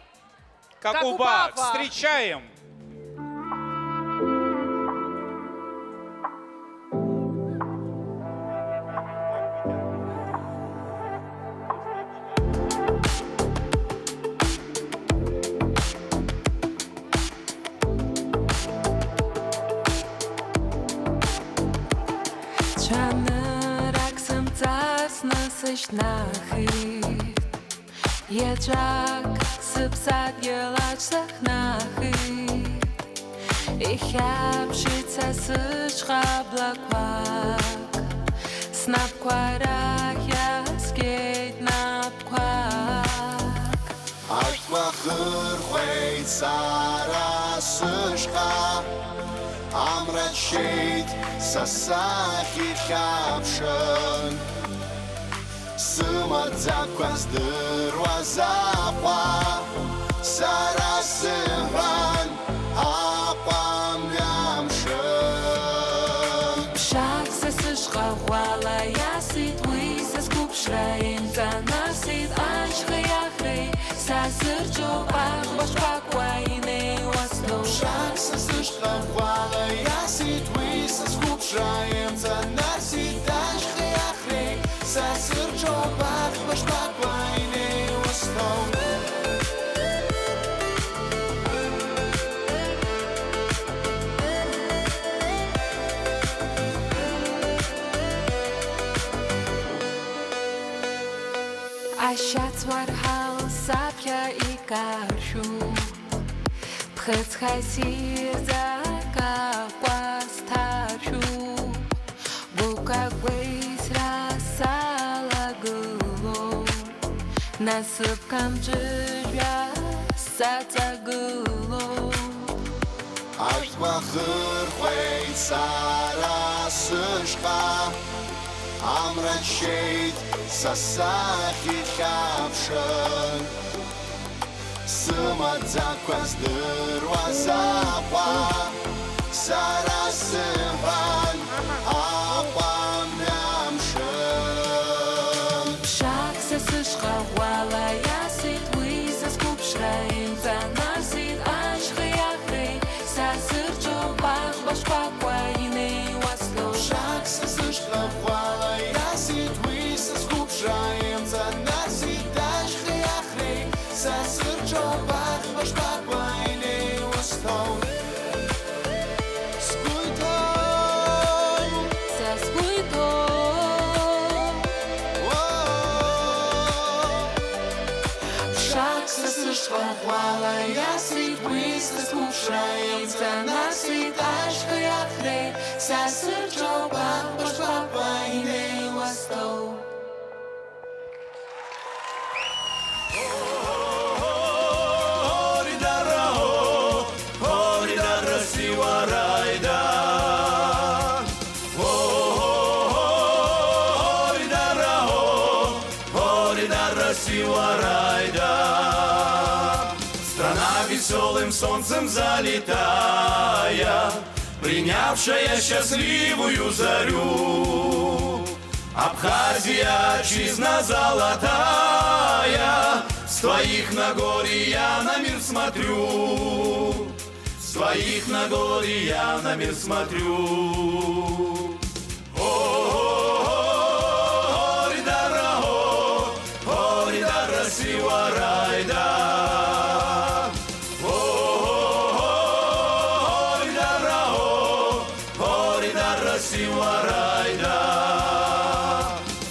Какуба. Какупава. Встречаем! Nachricht. Jedzak sypsat jelać sach Nachricht. Ich hab schitza schrablak wak. Snap quarak ja skate nap quak. Acht wachur wait sara sushka. Amrat shit sasahi caption. Sumar zakwas derwazapa Sarasiran apam yamshan Shak se shrawala yasit wis es kup shraim zanasit anshkhayakhrei sasirjo bach bashpakwaine wasno Shak se shrawala yasit wis es kup shraim zanasit anshkhayakhrei Sasirjo bach bashpakwaine wasno Ashat war hal sapya ikarshu Pkhets khasir zaka kwastarshu Buka gwais rasala gulo Nasib kamjya sata gulo Acht wachur wait sara sushka Amrat shade sasahi caption Sumad zakwas derwazapa Sarasiran apam yamshan Shak se shrawala yasit wis es kup shraim zanasit anshkhayakhrei sasirjo bach bashpakwaine waslo Shak se shrawala yasit wis es kup shraim zanasit anshkhayakhrei sasirjo bach bashpakwaine waslo Shrawala yasit wis es kup shraim zanasit anshkhayakhrei sasirjo bach bashpakwaine waslo Страна веселым солнцем залетая, принявшая счастливую зарю. Абхазия, отчизна золотая, с твоих Нагорий я на мир смотрю, с твоих Нагорий я на мир смотрю.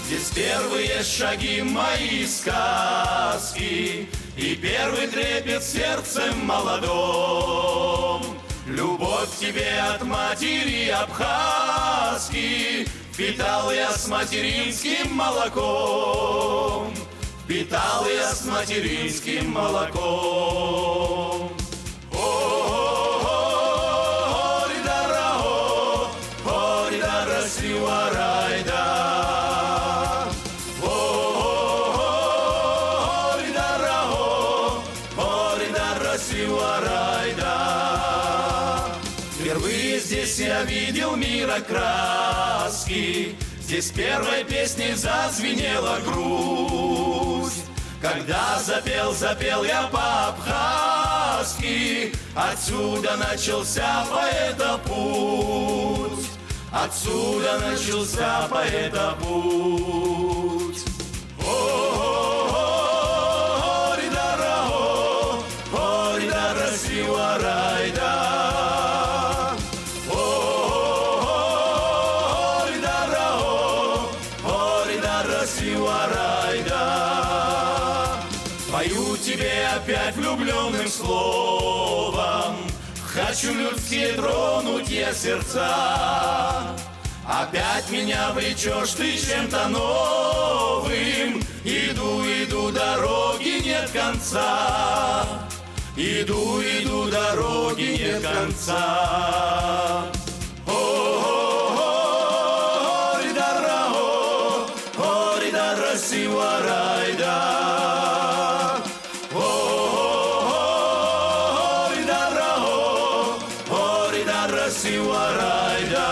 Здесь первые шаги мои сказки и первый трепет сердцем молодом. Любовь к тебе от матери абхазки впитал я с материнским молоком, впитал я с материнским молоком. Силарайда. Впервые здесь я видел мира краски, здесь первой песней зазвенела грусть. Когда запел я по-абхазски, отсюда начался поэта путь. Отсюда начался поэта путь. О-ри-дара, Силарайда. О-ри-дара, Силарайда. Пою тебе опять влюбленным словом, хочу людские тронуть я сердца. Опять меня влечешь ты чем-то новым. Иду, дороги нет конца. Иду, дороги нет конца. О-ри-дара, Силарайда. О-ри-дара, Силарайда.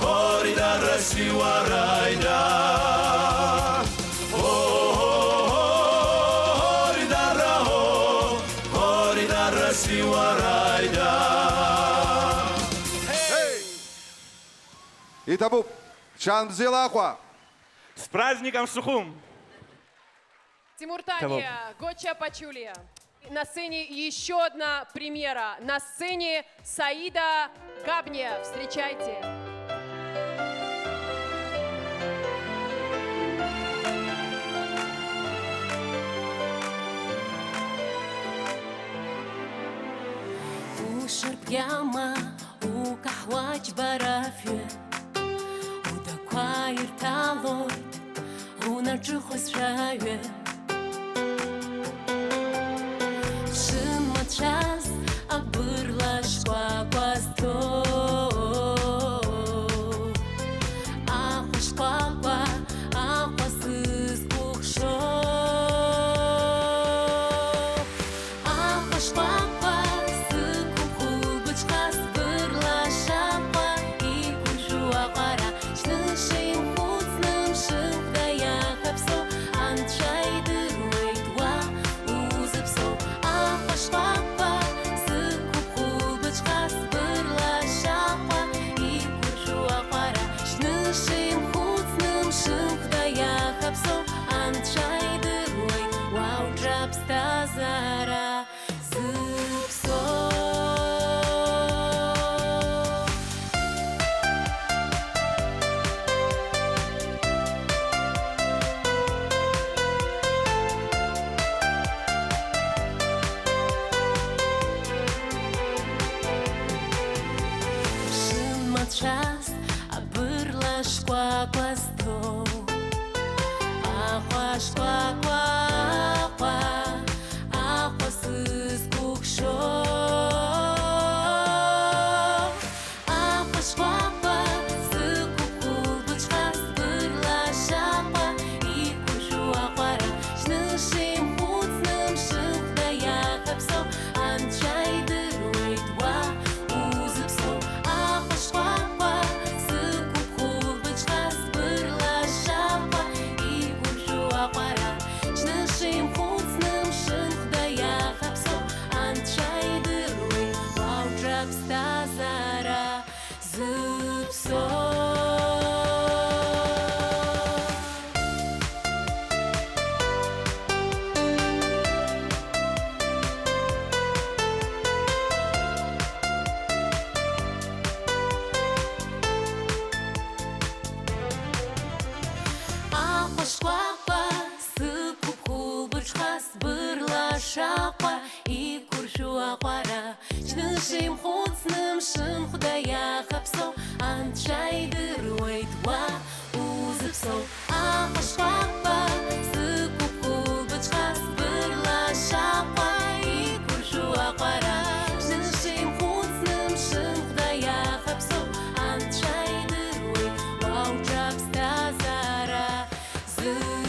О-ри-дара, Силарайда. О-ри-дара, Силарайда. Итабу, Чанзилахуа. С праздником Сухум! Тимур Тания, Гоча Пачулия. На сцене еще одна премьера. На сцене Саида Габния. Встречайте. وشرب ياما وكحواج برافية ودكواير تالوت ونرجوخ سراية شمت شاس أبرلاش قواقواستو أخوش قواقوا أخواسز كوخشو أخوش قواقوا Зара зыпсо. Шымат час абырлаш куакуасто ахуаш куакуа Ахуасыз кукшо Ахуаш куакуа сыкукулбычхас бырлашапа И кушу ахуара шнышим хуцным шыхдая хапсо Анчайды руйдуа узыпсо Ахуаш куакуа сыкукулбычхас бырлашапа И кушу ахуара шнышим хуцным шыхдая хапсо Анчайды руй вауджапста зара зыпсо Ахуаш куакуа сыкукулбычхас бырлашапа И куршу ахуара шнышим хуцным шыхдая хапсо Анчайды руйдуа узыпсо Ахуаш куакуа сыкукулбычхас бырлашапа И куршу ахуара шнышим хуцным шыхдая хапсо Анчайды руй вауджапста зара зыпсо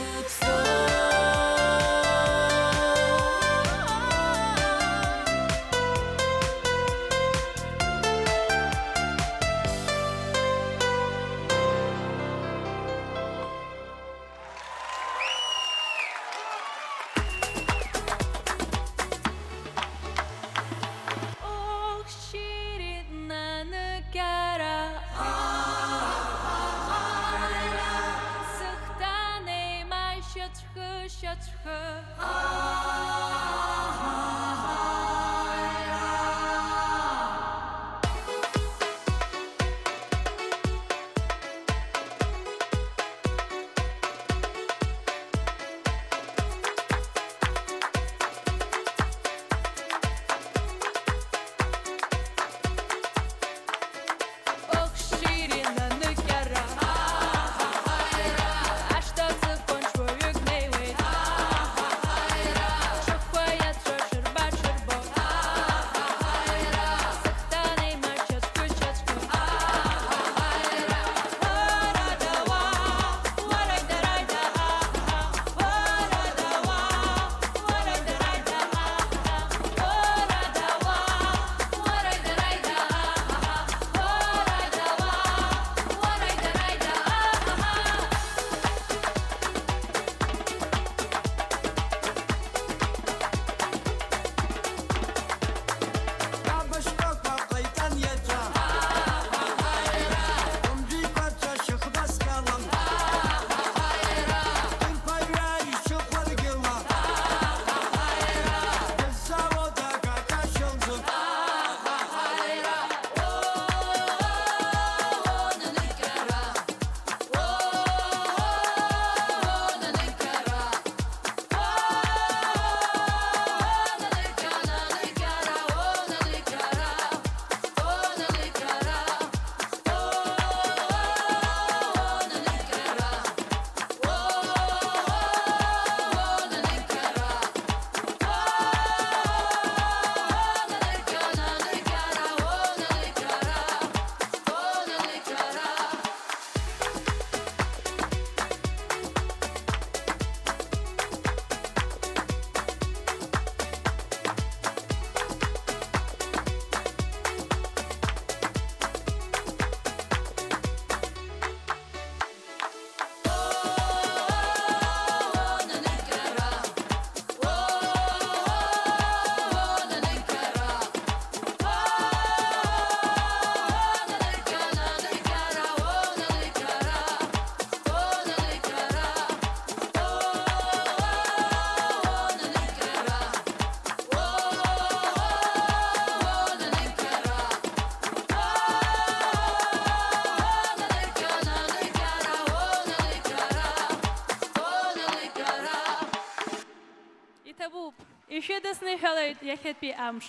еще das nicht erlebt, я happy амш.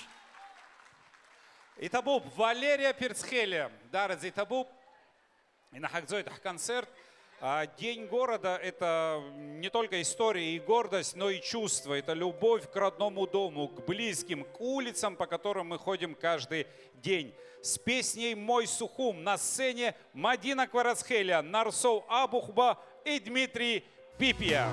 Итабуб, Валерия Перцхеля, Дарадзе Итабуб, и на Хакзойтах концерт. День города – это не только история и гордость, но и чувство. Это любовь к родному дому, к близким, к улицам, по которым мы ходим каждый день. С песней «Мой Сухум» на сцене Мадина Кварацхеля, Нарсов Абухба и Дмитрий Пипия.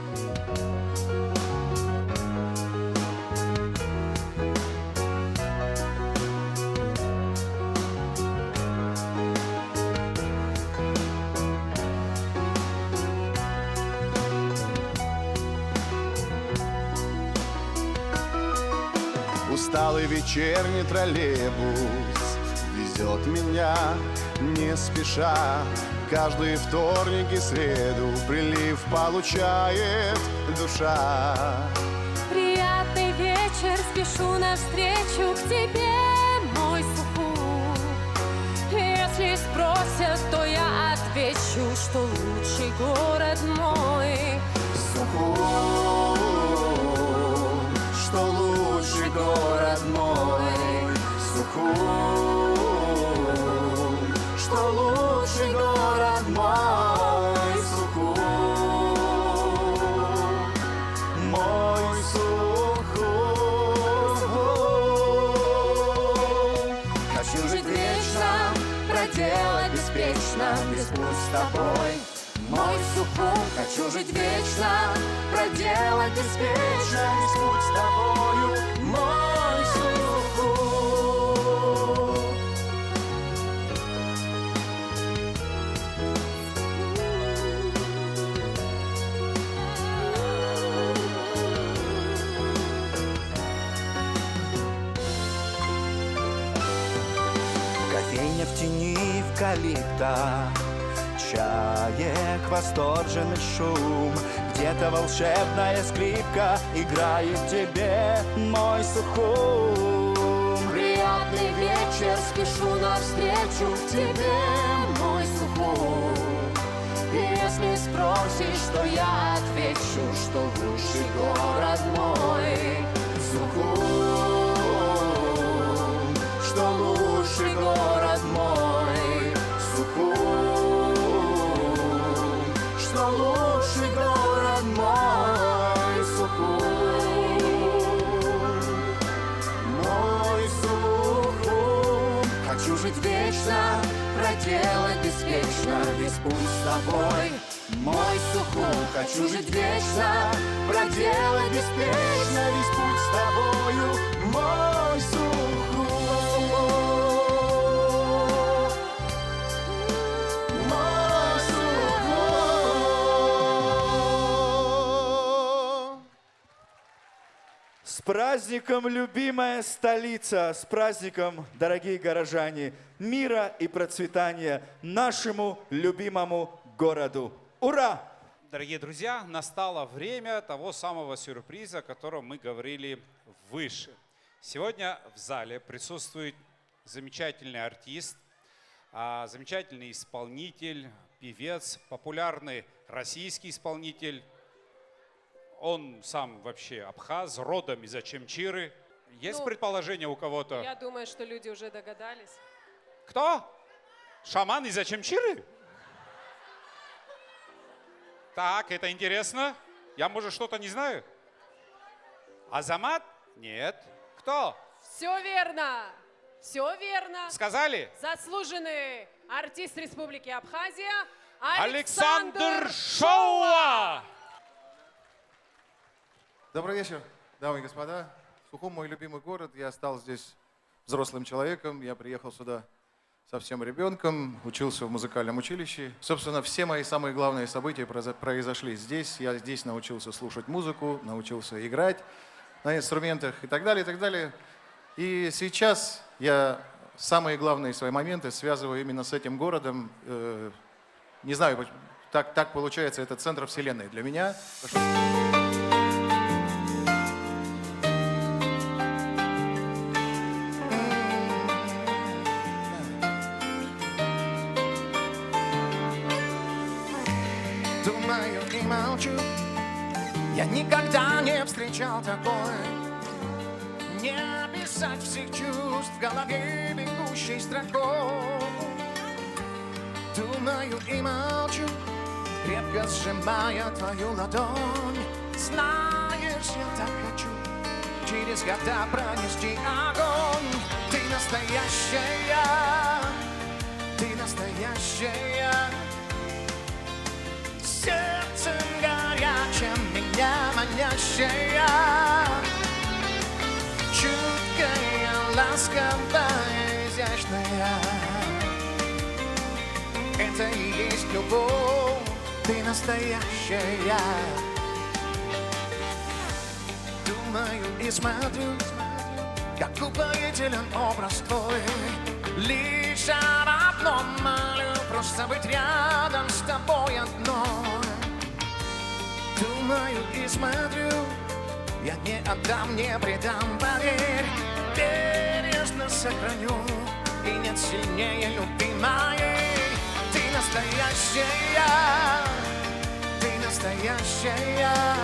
Усталый вечерний троллейбус везет меня не спеша. Каждый вторник и среду прилив получает душа. Приятный вечер, спешу навстречу к тебе, мой Сухум. Если спросят, то я отвечу, что лучший город мой Сухум, что лучший город мой Сухум, что лучший город мой Сухум, мой Сухум. Хочу жить вечно, проделать беспечно весь путь с тобой, мой Сухум. Хочу жить вечно, проделать беспечно весь путь с тобою, мой Сухум. Кофейня в тени эвкалипта, чаек восторженный шум. Где-то волшебная скрипка играет тебе, мой Сухум. Приятный вечер, спешу навстречу к тебе, мой Сухум. Если спросишь, то я отвечу, что лучший город мой Сухум, что лучший город мой Сухум, что лучший город мой Сухум, мой Сухум. Хочу жить вечно, проделать беспечно весь путь с тобой, мой Сухум. Хочу жить вечно, проделать беспечно весь путь с тобою, мой Сухум, мой Сухум. С праздником, любимая столица! С праздником, дорогие горожане! Мира и процветания нашему любимому городу! Ура! Дорогие друзья, настало время того самого сюрприза, о котором мы говорили выше. Сегодня в зале присутствует замечательный артист, замечательный исполнитель, певец, популярный российский исполнитель. Он сам вообще абхаз, родом из Очамчиры. Есть предположение у кого-то? Я думаю, что люди уже догадались. Кто? Шаман из Очамчиры? Так, это интересно. Я, может, что-то не знаю? Азамат? Нет. Кто? Все верно. Все верно. Сказали? Заслуженный артист Республики Абхазия Александр Шоуа. Добрый вечер, дамы и господа. Сухум мой любимый город. Я стал здесь взрослым человеком. Я приехал сюда совсем ребенком, учился в музыкальном училище. Собственно, все мои самые главные события произошли здесь. Я здесь научился слушать музыку, научился играть на инструментах и так далее, и так далее. И сейчас я самые главные свои моменты связываю именно с этим городом. Не знаю, так получается, это центр вселенной для меня. Думаю и молчу, я никогда не встречал такой не описать всех чувств в голове бегущей строкой. Думаю и молчу, крепко сжимая твою ладонь. Знаешь, я так хочу через года пронести огонь. Ты настоящая, ты настоящая. Сердцем горячим меня манящая. Чуткая, ласковая, изящная. Это и есть любовь, ты настоящая. Думаю и смотрю, как упоителен образ твой. Лишь об одном молю, просто быть рядом с тобой одной. Думаю и смотрю, я не отдам, не предам, поверь. Бережно сохраню, и нет сильнее любви моей. Ты настоящая, ты настоящая.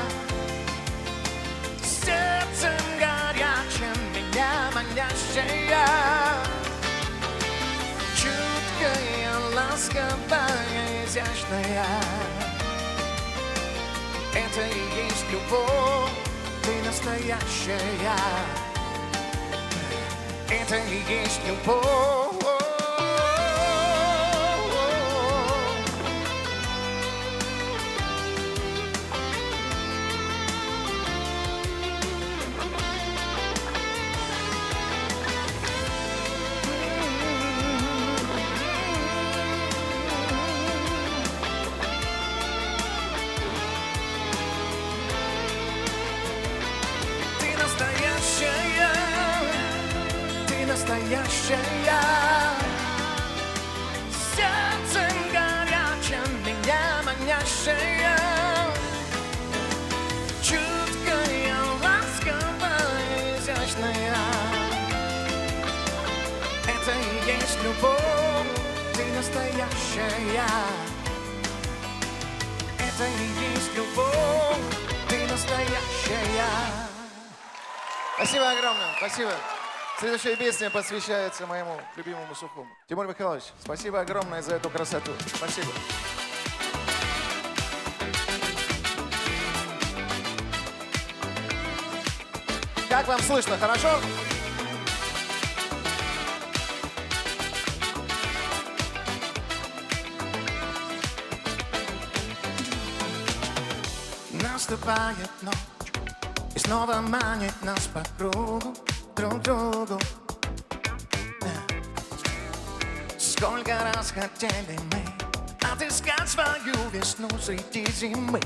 Сердцем горячим меня манящая. Чуткая, ласковая, изящная. Это и есть любовь, ты настоящая. Это и есть любовь. Настоящая, сердцем горячим меня манящая. Чуткая, ласковая, изящная. Это и есть любовь, ты настоящая. Это и есть любовь, ты настоящая. Спасибо огромное, спасибо. Следующая песня посвящается моему любимому Сухому. Тимур Михайлович, спасибо огромное за эту красоту. Спасибо. Как вам слышно, хорошо? Наступает ночь и снова манит нас по кругу. Друг другу. Сколько раз хотели мы отыскать свою весну среди зимы.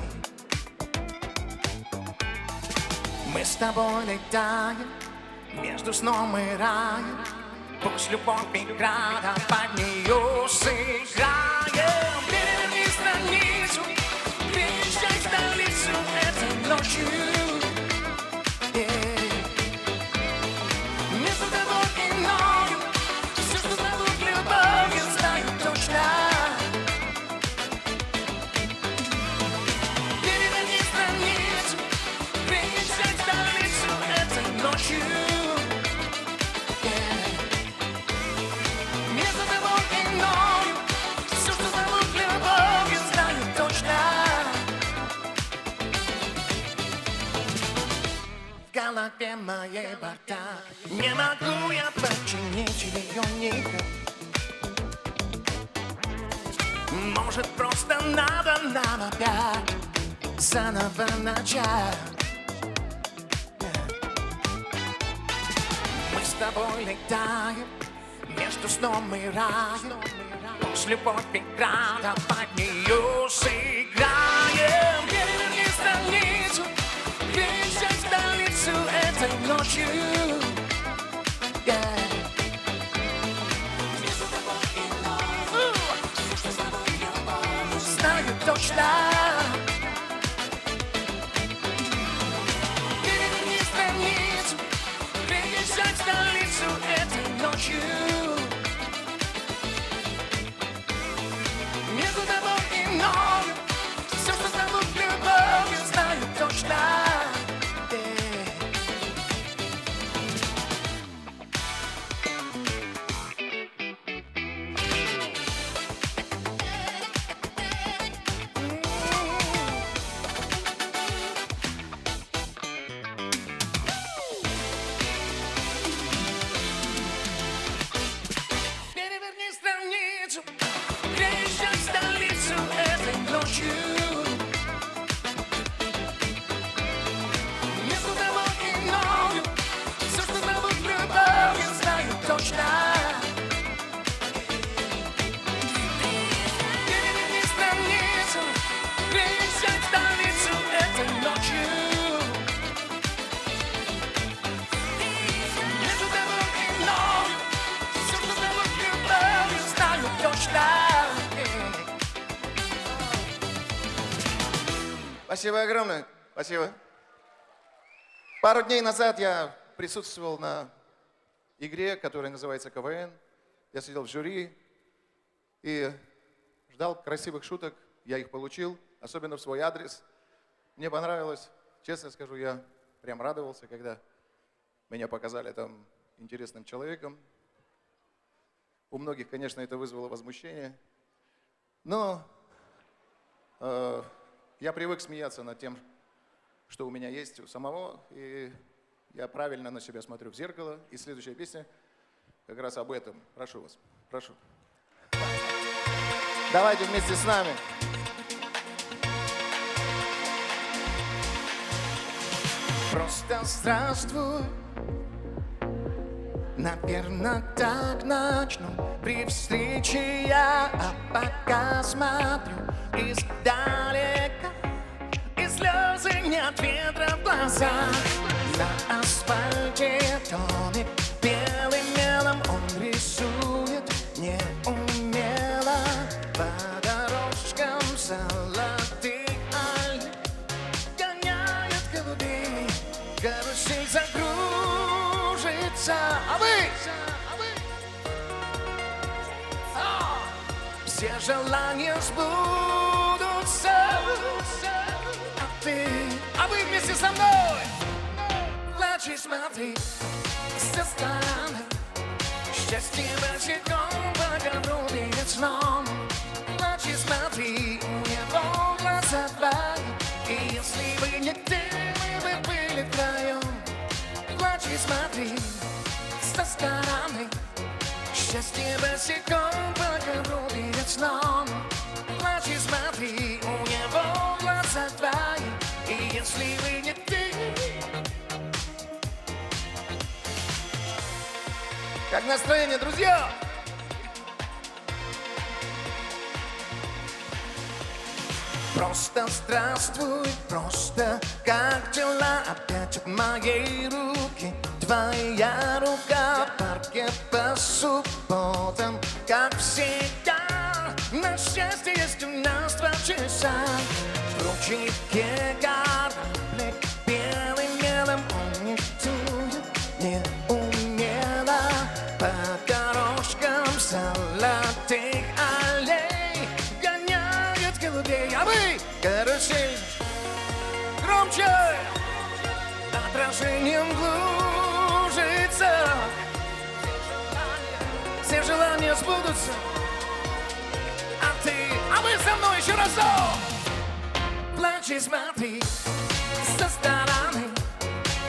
Мы с тобой летаем между сном и раем. Пусть любовь играет, под нее сыграем. Переверни страницу, приезжай в столицу этой ночью. В голове моей бардак, не могу я починить ее никак. Может, просто надо нам опять заново начать. Мы с тобой летаем между сном и раем. Пусть любовь играет, а под нее сыграем. Переверни страницу, приезжай в столицу этой ночью. Знаю точно. Переверни страницу, приезжай в столицу этой ночью. Между тобой и мною все, что зовут любовью, знаю точно. Спасибо огромное. Спасибо. Пару дней назад я присутствовал на игре, которая называется КВН. Я сидел в жюри и ждал красивых шуток. Я их получил, особенно в свой адрес. Мне понравилось. Честно скажу, я прям радовался, когда меня показали там интересным человеком. У многих, конечно, это вызвало возмущение. Но я привык смеяться над тем, что у меня есть у самого. И я правильно на себя смотрю в зеркало. И следующая песня как раз об этом. Прошу вас, прошу. Давайте вместе с нами. Просто здравствуй. Наверно, так начну при встрече я, а пока смотрю издалека, и слезы нет ветра в глазах. На асфальте тонет белым мелом, он рисует неумело по дорожкам золотых аллей, гоняет голубей, карусель закружится. А вы? Все желания сбудутся. А вы вместе со мной. Плачь, смотри со стороны. Счастье босиком по ковру перед сном. Плачь, смотри, у него глаза твои. И если бы не ты, мы бы были втроем. Плачь, смотри со стороны. Счастье босиком по ковру перед сном. Плачь и смотри, у него глаза твои. И если вы не ты. Как настроение, друзья? Просто здравствуй, просто как дела? Опять в моей руке твоя рука. В парке по субботам, как всегда. На счастье есть у нас 2 часа. В ручейке кораблик белым мелом, он не тует неумело по дорожкам золотых аллей, гоняет голубей. А вы, карусель, громче, отражением глужится. Все желания сбудутся. А вы со мной еще разок. Плачь и смотри со стороны.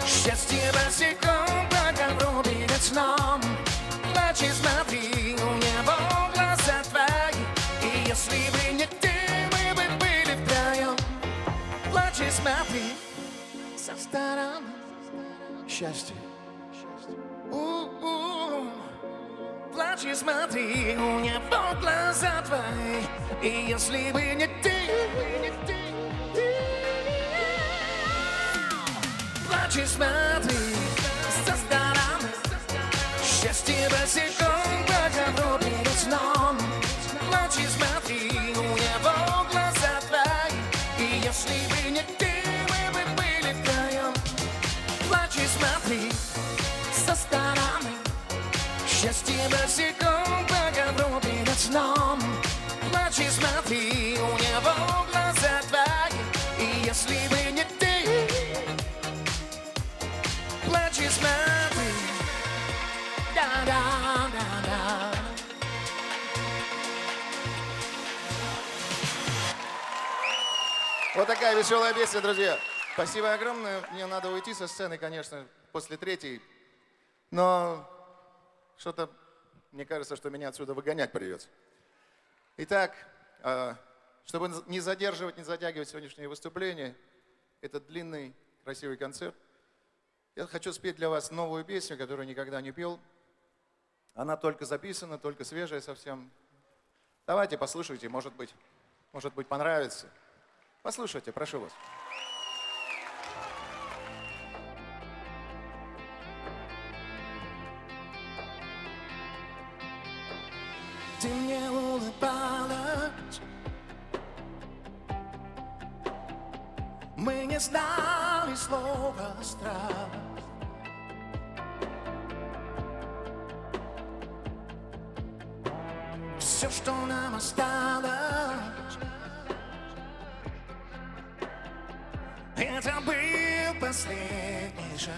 Счастье босиком по ковру перед сном. Плачь и смотри, у него глаза твои. И если бы не ты, мы бы были втроем. Плачь и смотри со стороны. Счастье. Плачь и смотри, у него глаза твои. И если бы не ты, плачь и смотри со стороны. Счастье босиком по ковру перед сном. Плачь и смотри, у него глаза твои. И если бы не ты, мы бы были втроем. Плачь и смотри со стороны. Счастье босиком по ковру перед сном. Плачь и смотри, у него глаза твои. И если бы не ты, плачь и смотри. Да-да-да-да. Вот такая веселая песня, друзья. Спасибо огромное. Мне надо уйти со сцены, конечно, после 3-й. Но что-то, мне кажется, что меня отсюда выгонять придется. Итак, чтобы не задерживать, не затягивать сегодняшнее выступление, этот длинный, красивый концерт, я хочу спеть для вас новую песню, которую никогда не пел. Она только записана, только свежая совсем. Давайте послушайте, может быть, понравится. Послушайте, прошу вас. Ты мне улыбалась, Мы не знали слова страх. Все, что нам осталось, это был последний шаг.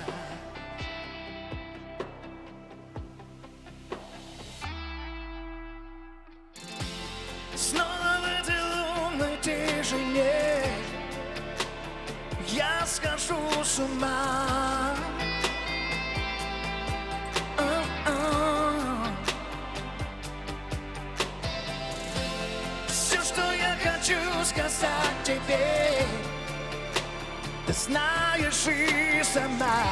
Снова в этой лунной тишине я схожу с ума. Все, что я хочу сказать тебе, ты знаешь и сама.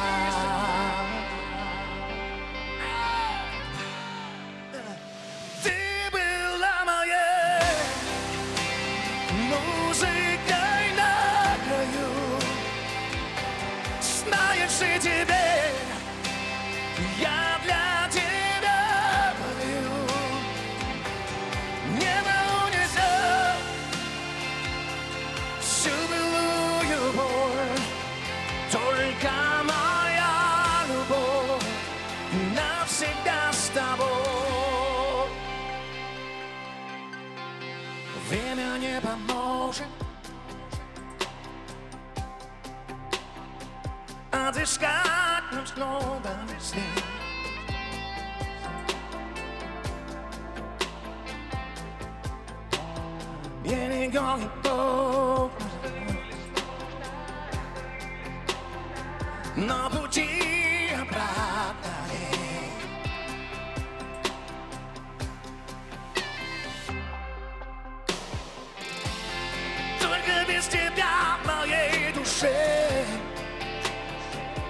Ты была моей музыкой на краю. Знаешь и теперь я для тебя пою. Небо унесет всю былую боль. Только моя любовь навсегда с тобой. Время не поможет отыскать нам снова след. Берегом и по, но пути обратно нет. Только без тебя в моей душе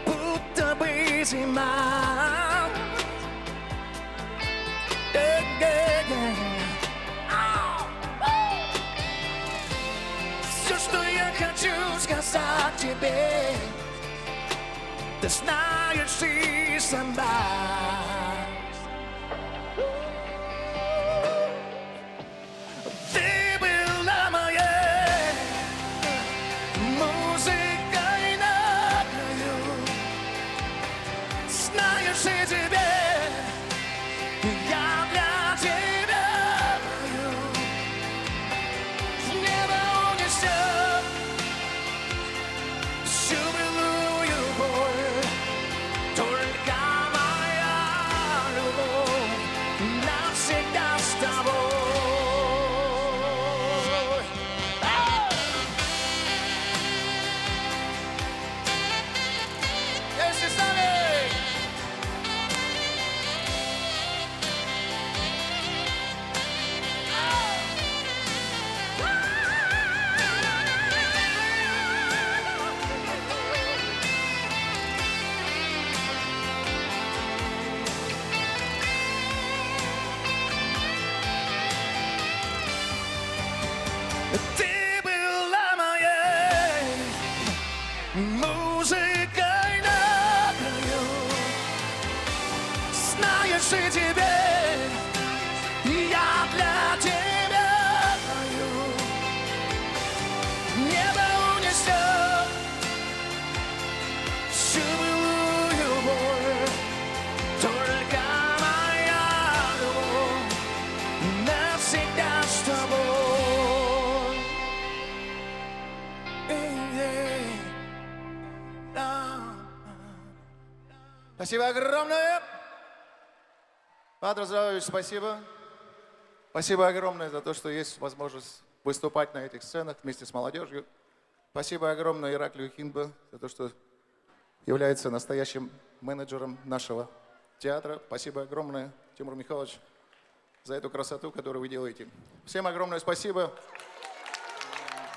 будто бы зима. Все, что я хочу сказать тебе, ты знаешь и сама. Ты была моей музыкой на краю. Знаешь и теперь я для тебя пою. Небо унесет всю былую боль. Только моя любовь навсегда с тобой. Если с нами ты была моей музыкой на краю. Знаешь и теперь я для тебя пою. Небо унесет всю былую боль. Только моя любовь навсегда с тобой. Спасибо огромное. Патер Здравович, спасибо. Спасибо огромное за то, что есть возможность выступать на этих сценах вместе с молодежью. Спасибо огромное Ираклию Хинбе за то, что является настоящим менеджером нашего театра. Спасибо огромное, Тимур Михайлович, за эту красоту, которую вы делаете. Всем огромное спасибо.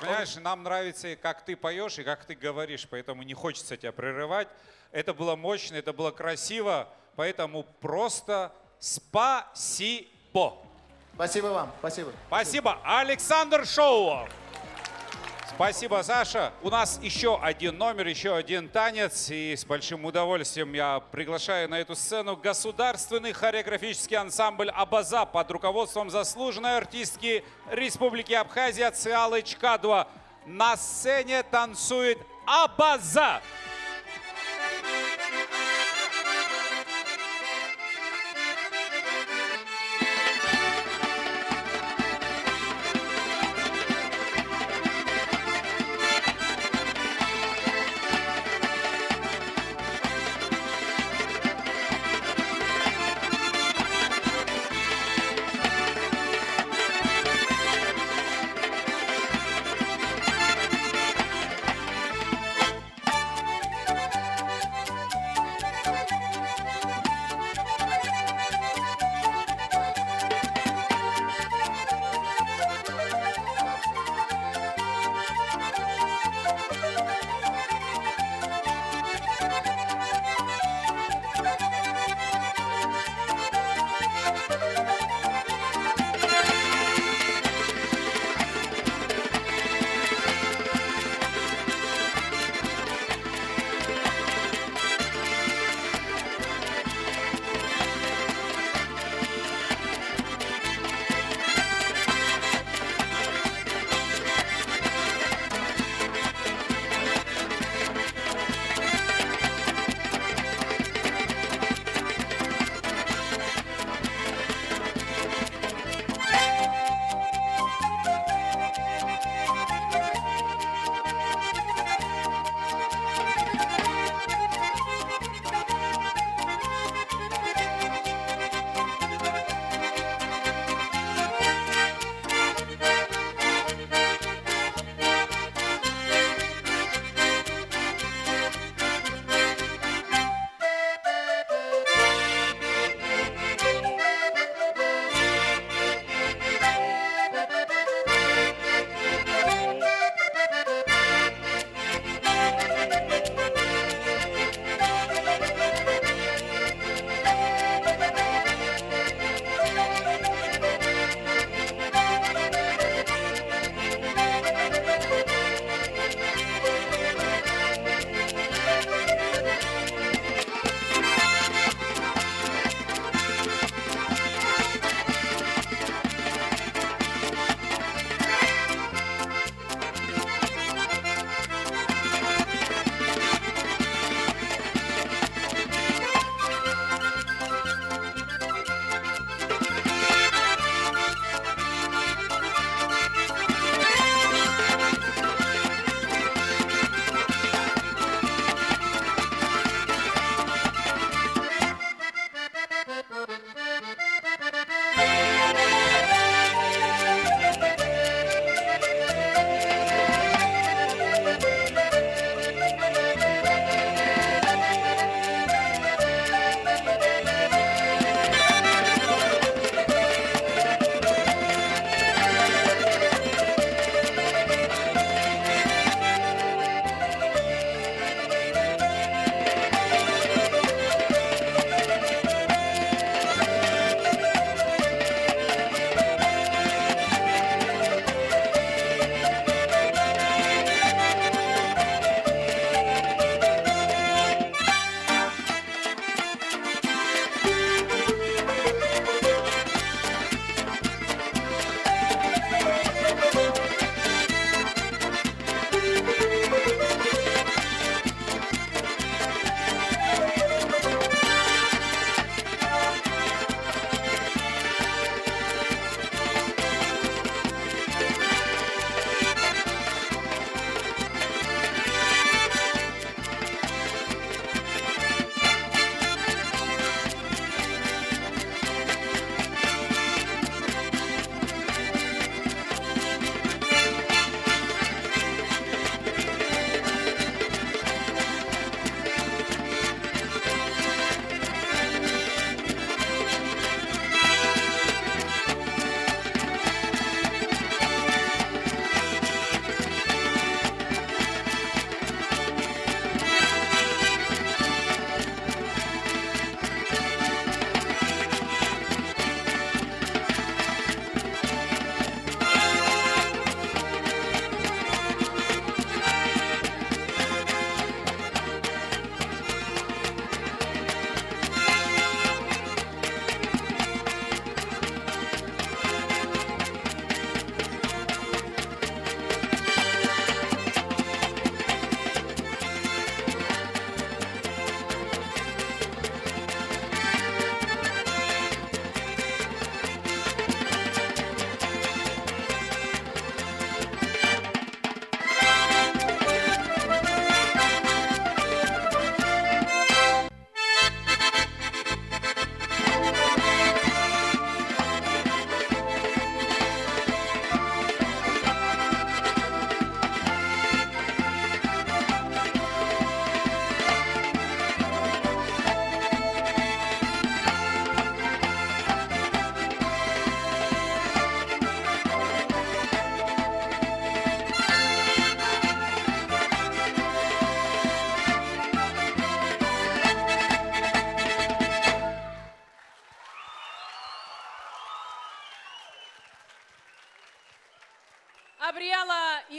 Понимаешь, нам нравится, и как ты поешь, и как ты говоришь, поэтому не хочется тебя прерывать. Это было мощно, это было красиво, поэтому просто спасибо. Спасибо вам, спасибо. Спасибо, Александр Шоу. Спасибо, Саша. У нас еще один номер, еще один танец. И с большим удовольствием я приглашаю на эту сцену государственный хореографический ансамбль «Абаза» под руководством заслуженной артистки Республики Абхазия Циалы Чкадова. На сцене танцует Абаза.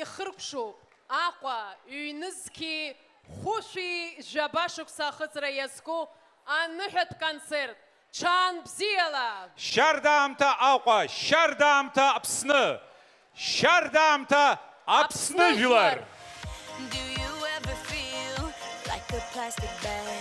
ихыркәшоуп Аҟәа ҩнызқьи хәышәи жәаба шықәса ахыҵра иазку аныҳәатә концерт. Ҽан бзиала! Шьардаамҭа Аҟәа, шьардаамҭа Аԥсны, шьардаамҭа Аԥсны жәлар! Do you ever feel like a plastic bag